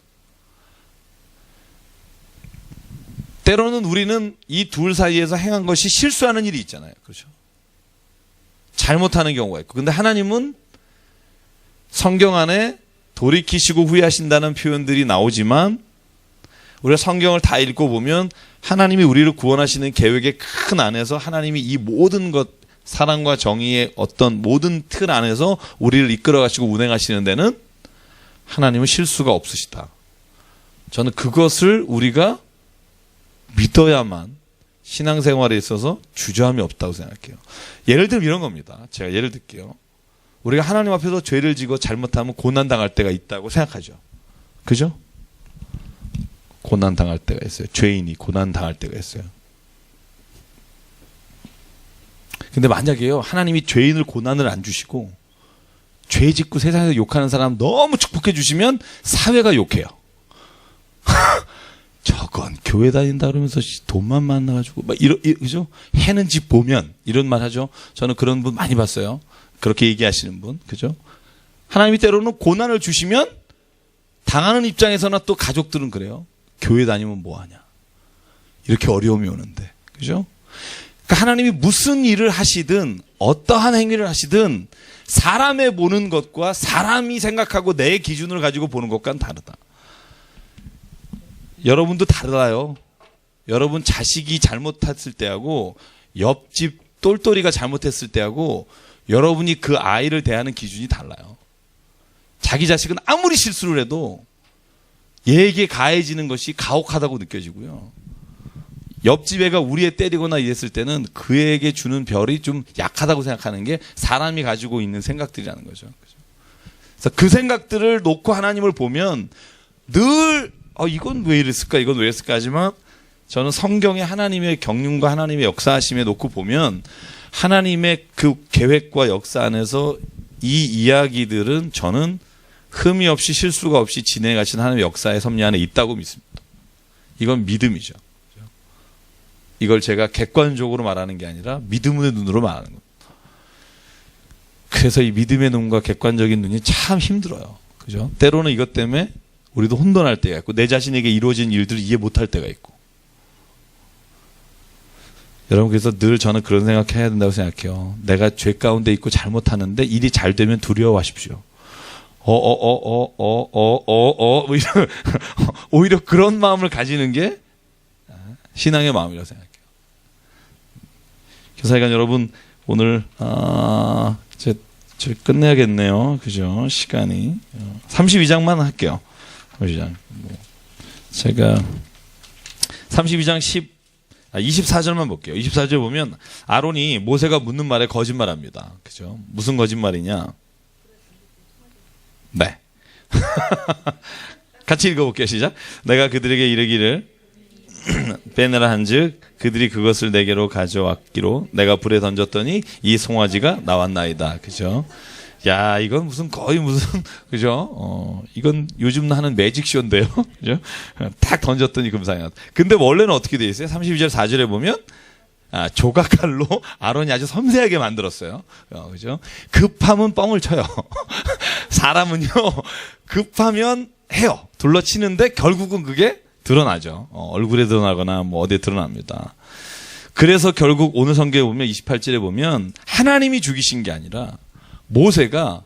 때로는 우리는 이 둘 사이에서 행한 것이 실수하는 일이 있잖아요. 그렇죠? 잘못하는 경우가 있고. 근데 하나님은 성경 안에 돌이키시고 후회하신다는 표현들이 나오지만 우리가 성경을 다 읽고 보면 하나님이 우리를 구원하시는 계획의 큰 안에서 하나님이 이 모든 것, 사랑과 정의의 어떤 모든 틀 안에서 우리를 이끌어 가시고 운행하시는 데는 하나님은 실수가 없으시다. 저는 그것을 우리가 믿어야만 신앙생활에 있어서 주저함이 없다고 생각해요. 예를 들면 이런 겁니다. 제가 예를 들게요. 우리가 하나님 앞에서 죄를 지고 잘못하면 고난당할 때가 있다고 생각하죠. 그죠? 고난당할 때가 있어요. 죄인이 고난당할 때가 있어요. 근데 만약에요, 하나님이 죄인을 고난을 안 주시고 죄 짓고 세상에서 욕하는 사람 너무 축복해 주시면 사회가 욕해요. 저건 교회 다닌다 그러면서 돈만 만나가지고 막 그죠? 해는 집 보면 이런 말 하죠. 저는 그런 분 많이 봤어요. 그렇게 얘기하시는 분, 그죠? 하나님이 때로는 고난을 주시면 당하는 입장에서나 또 가족들은 그래요. 교회 다니면 뭐하냐? 이렇게 어려움이 오는데, 그죠? 그러니까 하나님이 무슨 일을 하시든 어떠한 행위를 하시든 사람의 보는 것과 사람이 생각하고 내 기준을 가지고 보는 것과는 다르다. 여러분도 달라요. 여러분 자식이 잘못했을 때하고 옆집 똘똘이가 잘못했을 때하고 여러분이 그 아이를 대하는 기준이 달라요. 자기 자식은 아무리 실수를 해도 얘에게 가해지는 것이 가혹하다고 느껴지고요. 옆집 애가 우리 애 때리거나 이랬을 때는 그 애에게 주는 별이 좀 약하다고 생각하는 게 사람이 가지고 있는 생각들이라는 거죠. 그래서 그 생각들을 놓고 하나님을 보면 늘 이건 왜 이랬을까? 이건 왜 이랬을까? 하지만 저는 성경에 하나님의 경륜과 하나님의 역사하심에 놓고 보면 하나님의 그 계획과 역사 안에서 이 이야기들은 저는 흠이 없이 실수가 없이 진행하신 하나님의 역사의 섭리 안에 있다고 믿습니다. 이건 믿음이죠. 이걸 제가 객관적으로 말하는 게 아니라 믿음의 눈으로 말하는 겁니다. 그래서 이 믿음의 눈과 객관적인 눈이 참 힘들어요. 그죠? 때로는 이것 때문에 우리도 혼돈할 때가 있고 내 자신에게 이루어진 일들을 이해 못할 때가 있고. 여러분, 그래서 늘 저는 그런 생각해야 된다고 생각해요. 내가 죄 가운데 있고 잘못하는데 일이 잘 되면 두려워하십시오. 오히려 그런 마음을 가지는 게 신앙의 마음이라고 생각해요. 교사이간 여러분, 오늘 이제 끝내야겠네요. 그죠? 시간이 32장만 할게요. 32장. 제가 32장 24절만 볼게요. 24절 보면 아론이 모세가 묻는 말에 거짓말합니다. 그죠? 무슨 거짓말이냐? 네. 같이 읽어볼게요. 시작. 내가 그들에게 이르기를 빼내라 한즉 그들이 그것을 내게로 가져왔기로 내가 불에 던졌더니 이 송아지가 나왔나이다. 그죠? 야, 이건 거의 그죠? 이건 요즘 하는 매직쇼인데요. 그죠? 딱 던졌더니 금상이 나왔다. 근데 원래는 어떻게 돼 있어요? 32절 4절에 보면 조각칼로 아론이 아주 섬세하게 만들었어요. 그죠? 급하면 뻥을 쳐요. 사람은요, 급하면 해요. 둘러치는데 결국은 그게 드러나죠. 얼굴에 드러나거나 어디에 드러납니다. 그래서 결국 오늘 성경에 보면 28절에 보면 하나님이 죽이신 게 아니라 모세가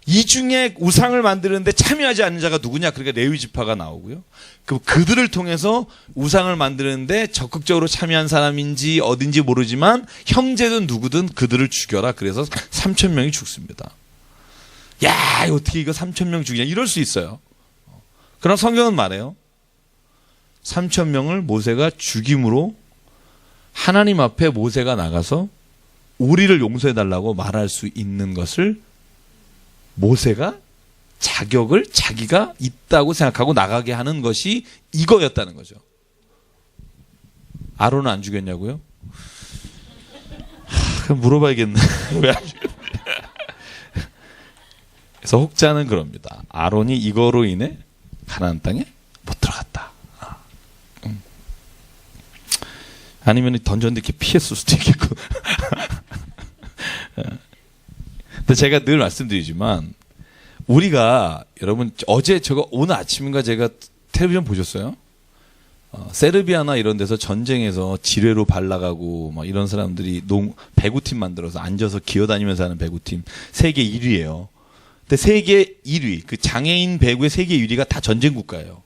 이 중에 우상을 만드는데 참여하지 않는 자가 누구냐? 그러니까 레위 지파가 나오고요. 그들을 통해서 우상을 만드는데 적극적으로 참여한 사람인지 어딘지 모르지만 형제든 누구든 그들을 죽여라. 그래서 3,000명이 죽습니다. 야, 어떻게 이거 3,000명 죽이냐? 이럴 수 있어요. 그러나 성경은 말해요. 3,000명을 모세가 죽임으로 하나님 앞에 모세가 나가서 우리를 용서해달라고 말할 수 있는 것을 모세가 자격을 자기가 있다고 생각하고 나가게 하는 것이 이거였다는 거죠. 아론은 안 죽였냐고요? 그럼 물어봐야겠네. 왜 안 죽였냐? 그래서 혹자는 그럽니다. 아론이 이거로 인해 가나안 땅에 못 들어갔다. 아니면 던졌는데 이렇게 피했을 수도 있겠고. 근데 제가 늘 말씀드리지만 우리가 여러분 어제 오늘 아침인가 제가 텔레비전 보셨어요? 세르비아나 이런 데서 전쟁에서 지뢰로 발라가고 막 이런 사람들이 배구팀 만들어서 앉아서 기어다니면서 하는 배구팀 세계 1위예요. 근데 세계 1위 그 장애인 배구의 세계 1위가 다 전쟁 국가예요.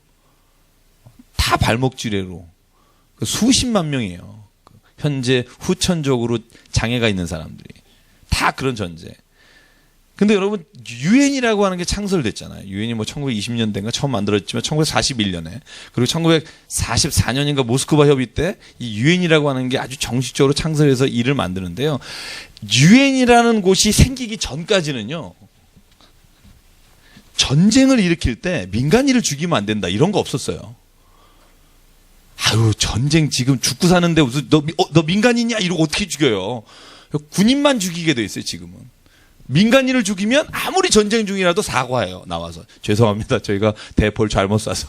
다 발목 지뢰로 수십만 명이에요. 현재 후천적으로 장애가 있는 사람들이 다 그런 전쟁. 근데 여러분 유엔이라고 하는 게 창설됐잖아요. 유엔이 뭐 1920년대인가 처음 만들어졌지만 1941년에 그리고 1944년인가 모스크바 협의 때 이 유엔이라고 하는 게 아주 정식적으로 창설해서 일을 만드는데요. 유엔이라는 곳이 생기기 전까지는요. 전쟁을 일으킬 때 민간인을 죽이면 안 된다 이런 거 없었어요. 아유 전쟁 지금 죽고 사는데 무슨 너 민간인이야 이러고 어떻게 죽여요? 군인만 죽이게 돼 있어요 지금은. 민간인을 죽이면 아무리 전쟁 중이라도 사과해요. 나와서 죄송합니다. 저희가 대포를 잘못 쏴서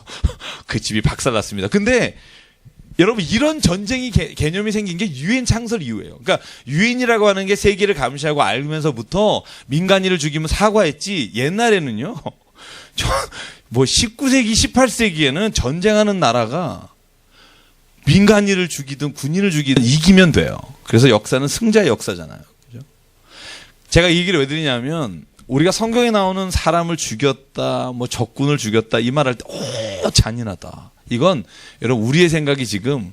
그 집이 박살났습니다. 근데 여러분 이런 전쟁이 개념이 생긴 게 유엔 창설 이후예요. 그러니까 유엔이라고 하는 게 세계를 감시하고 알면서부터 민간인을 죽이면 사과했지. 옛날에는요. 뭐 19세기 18세기에는 전쟁하는 나라가 민간인을 죽이든 군인을 죽이든 이기면 돼요. 그래서 역사는 승자의 역사잖아요. 제가 이 얘기를 왜 드리냐면 우리가 성경에 나오는 사람을 죽였다, 뭐 적군을 죽였다 이 말할 때 잔인하다. 이건 여러분 우리의 생각이 지금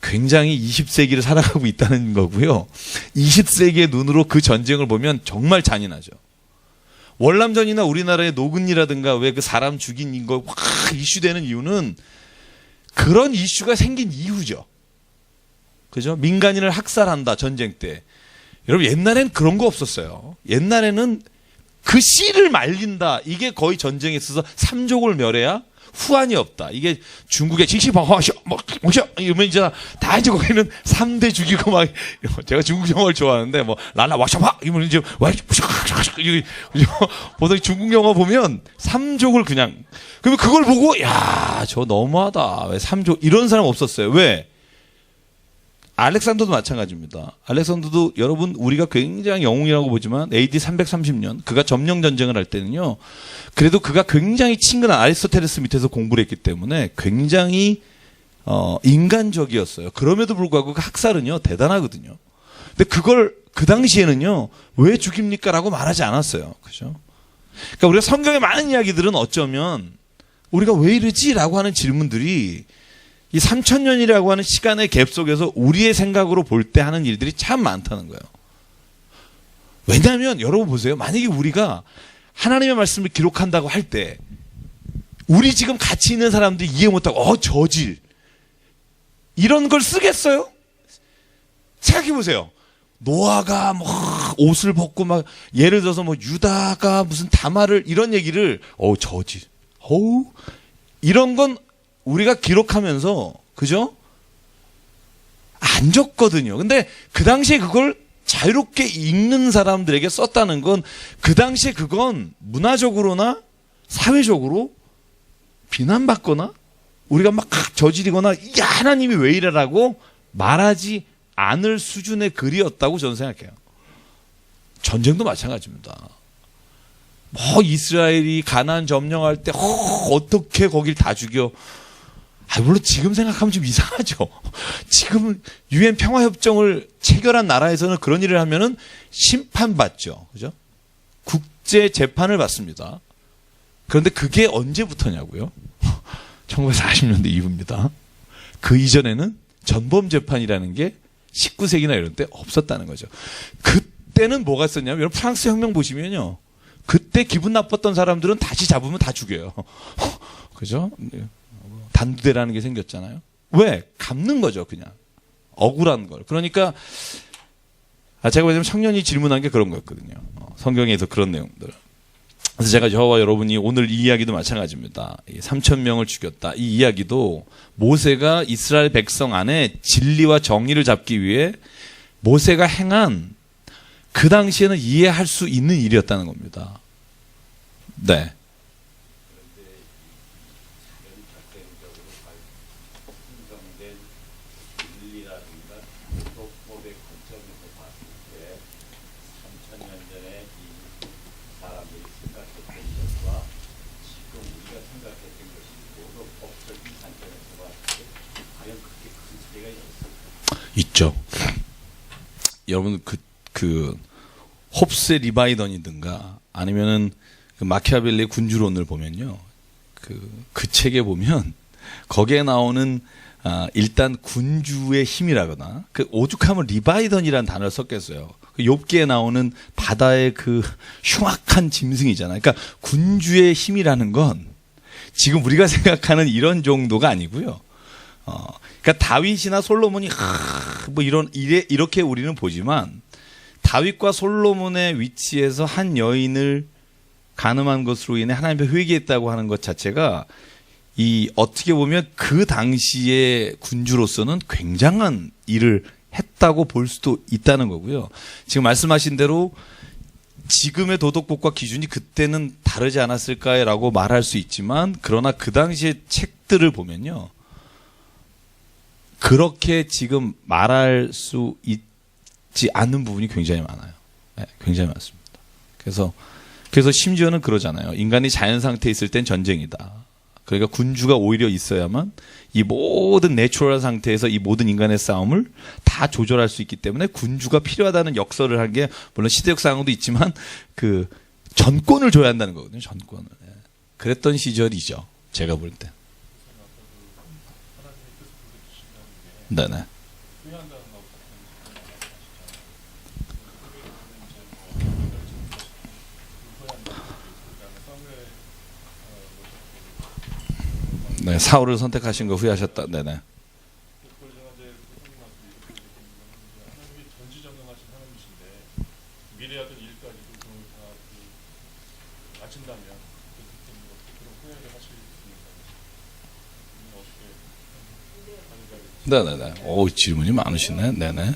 굉장히 20세기를 살아가고 있다는 거고요. 20세기의 눈으로 그 전쟁을 보면 정말 잔인하죠. 월남전이나 우리나라의 노근이라든가 왜 그 사람 죽인 거 확 이슈되는 이유는 그런 이슈가 생긴 이후죠. 그죠? 민간인을 학살한다 전쟁 때. 여러분 옛날엔 그런 거 없었어요. 옛날에는 그 씨를 말린다. 이게 거의 전쟁에 있어서 삼족을 멸해야 후환이 없다. 이게 중국의 지시방화쇼 뭐쇼 이러면 이제 다 이제 거기는 3대 죽이고 막 제가 중국 영화를 좋아하는데 뭐 랄라 와샤파 이러면 이제 보통 중국 영화 보면 삼족을 그냥 그러면 그걸 보고 야, 저 너무하다. 왜 삼족 이런 사람 없었어요. 왜? 알렉산더도 마찬가지입니다. 알렉산더도 여러분 우리가 굉장히 영웅이라고 보지만 AD 330년 그가 점령 전쟁을 할 때는요. 그래도 그가 굉장히 친근한 아리스토텔레스 밑에서 공부를 했기 때문에 굉장히 인간적이었어요. 그럼에도 불구하고 그 학살은요 대단하거든요. 근데 그걸 그 당시에는요 왜 죽입니까? 라고 말하지 않았어요. 그죠? 그러니까 우리가 성경의 많은 이야기들은 어쩌면 우리가 왜 이러지? 라고 하는 질문들이 이 3000년이라고 하는 시간의 갭 속에서 우리의 생각으로 볼 때 하는 일들이 참 많다는 거예요. 왜냐하면 여러분 보세요. 만약에 우리가 하나님의 말씀을 기록한다고 할 때 우리 지금 같이 있는 사람들이 이해 못하고 저질 이런 걸 쓰겠어요? 생각해 보세요. 노아가 뭐 옷을 벗고 막 예를 들어서 뭐 유다가 무슨 다말을 이런 얘기를 저질 이런 건 우리가 기록하면서 그죠? 안 적거든요. 근데 그 당시에 그걸 자유롭게 읽는 사람들에게 썼다는 건 그 당시에 그건 문화적으로나 사회적으로 비난받거나 우리가 막 저지르거나 야 하나님이 왜 이래라고 말하지 않을 수준의 글이었다고 저는 생각해요. 전쟁도 마찬가지입니다. 뭐 이스라엘이 가나안 점령할 때 어떻게 거길 다 죽여. 물론 지금 생각하면 좀 이상하죠. 지금 유엔 평화협정을 체결한 나라에서는 그런 일을 하면은 심판받죠. 그죠? 국제 재판을 받습니다. 그런데 그게 언제부터냐고요? 1940년대 이후입니다. 그 이전에는 전범 재판이라는 게 19세기나 이런 때 없었다는 거죠. 그때는 뭐가 있었냐면 여러분 프랑스 혁명 보시면요. 그때 기분 나빴던 사람들은 다시 잡으면 다 죽여요. 그죠? 단두대라는 게 생겼잖아요. 왜? 갚는 거죠, 그냥. 억울한 걸. 그러니까 제가 보자면 청년이 질문한 게 그런 거였거든요. 성경에서 그런 내용들. 그래서 제가 저와 여러분이 오늘 이 이야기도 마찬가지입니다. 3,000명을 죽였다. 이 이야기도 모세가 이스라엘 백성 안에 진리와 정의를 잡기 위해 모세가 행한 그 당시에는 이해할 수 있는 일이었다는 겁니다. 네. 있죠. 여러분 그 홉스의 리바이던이든가 아니면은 그 마키아벨리의 군주론을 보면요. 그 책에 보면 거기에 나오는 일단 군주의 힘이라거나 그 오죽하면 리바이던이라는 단어를 썼겠어요. 그 욥기에 나오는 바다의 그 흉악한 짐승이잖아요. 그러니까 군주의 힘이라는 건 지금 우리가 생각하는 이런 정도가 아니고요. 그러니까 다윗이나 솔로몬이 뭐 이렇게 우리는 보지만 다윗과 솔로몬의 위치에서 한 여인을 간음한 것으로 인해 하나님의 회개했다고 하는 것 자체가 이 어떻게 보면 그 당시의 군주로서는 굉장한 일을 했다고 볼 수도 있다는 거고요. 지금 말씀하신 대로 지금의 도덕법과 기준이 그때는 다르지 않았을까라고 말할 수 있지만 그러나 그 당시의 책들을 보면요. 그렇게 지금 말할 수 있지 않는 부분이 굉장히 많아요. 네, 굉장히 많습니다. 그래서 심지어는 그러잖아요. 인간이 자연 상태에 있을 땐 전쟁이다. 그러니까 군주가 오히려 있어야만 이 모든 내추럴 상태에서 이 모든 인간의 싸움을 다 조절할 수 있기 때문에 군주가 필요하다는 역설을 한 게 물론 시대적 상황도 있지만 그 전권을 줘야 한다는 거거든요. 전권을. 네. 그랬던 시절이죠. 제가 볼 때. 네네. 네, 사울을 선택하신 거 후회하셨다. 네네. 그걸 제가 이제 교수님 말씀이 이렇게 느끼는 거는 하나님이 전지전능하신 하나님이신데 미래하던 일까지도 그걸 다 마친다면 그런 후회를 하실 수 있는 거죠. 네네네. 오, 질문이 많으시네. 네네.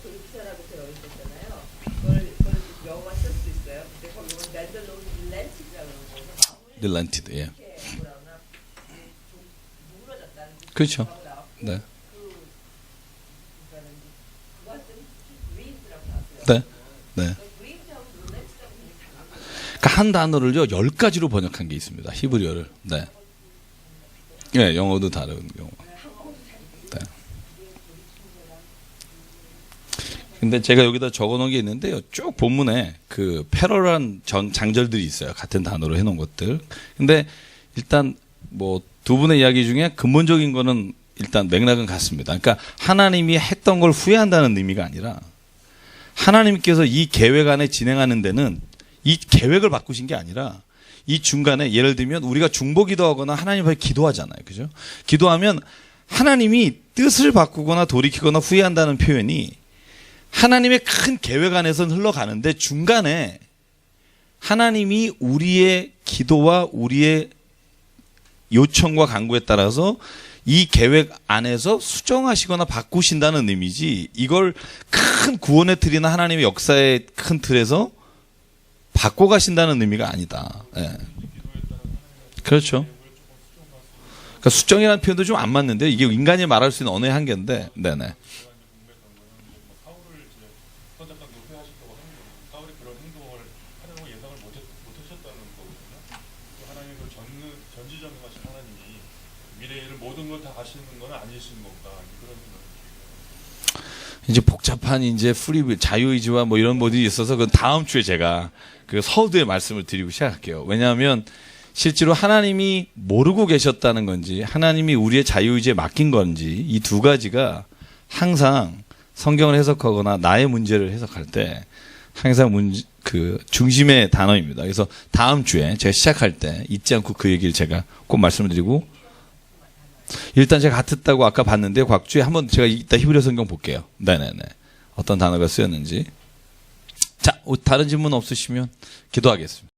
도비기사라고 되어 있었잖아요. 그걸 영어가 쓸 수 있어요. 근데 거기 보면 랜더로드 릴렌티드라고 그러는 거죠. 릴렌티드, 예. 이렇게 뭐라나 무너졌다는 그렇죠. 네. 그거 할 때는 그레인드라고 나왔어요. 네. 네. 그레인드하고 릴렌티드하고 되게 달라요. 그러니까 한 단어를요 10가지로 번역한 게 있습니다. 히브리어를. 네. 예, 영어도 다른 경우. 네. 근데 제가 여기다 적어놓은 게 있는데요. 쭉 본문에 그 패러런 장절들이 있어요. 같은 단어로 해놓은 것들. 근데 일단 뭐 두 분의 이야기 중에 근본적인 거는 일단 맥락은 같습니다. 그러니까 하나님이 했던 걸 후회한다는 의미가 아니라 하나님께서 이 계획 안에 진행하는 데는 이 계획을 바꾸신 게 아니라 이 중간에 예를 들면 우리가 중보기도하거나 하나님 앞에 기도하잖아요. 그죠? 기도하면 하나님이 뜻을 바꾸거나 돌이키거나 후회한다는 표현이 하나님의 큰 계획 안에서는 흘러가는데 중간에 하나님이 우리의 기도와 우리의 요청과 간구에 따라서 이 계획 안에서 수정하시거나 바꾸신다는 의미지 이걸 큰 구원의 틀이나 하나님의 역사의 큰 틀에서 바꿔가신다는 의미가 아니다. 예. 그렇죠. 그러니까 수정이라는 표현도 좀 안 맞는데 이게 인간이 말할 수 있는 언어의 한계인데, 네네. 사울을 이제 선택한 걸 후회하셨다고 하는 거고 사울이 그런 행동을 하려고 예상을 못하셨다는 거거든요. 또 하나님의 그 전지전능하신 하나님이 미래의 일을 모든 걸 다 아시는 건 아니신 건가 그런 생각이 이제 복잡한 이제 프리 자유의지와 뭐 이런 모델이 있어서 그 다음 주에 제가 그 서두에 말씀을 드리고 시작할게요. 왜냐하면 실제로 하나님이 모르고 계셨다는 건지 하나님이 우리의 자유의지에 맡긴 건지 이 두 가지가 항상 성경을 해석하거나 나의 문제를 해석할 때 항상 그 중심의 단어입니다. 그래서 다음 주에 제가 시작할 때 잊지 않고 그 얘기를 제가 꼭 말씀을 드리고 일단 제가 같았다고 아까 봤는데 곽주에 한번 제가 이따 히브리 성경 볼게요. 네네네. 어떤 단어가 쓰였는지. 자, 다른 질문 없으시면 기도하겠습니다.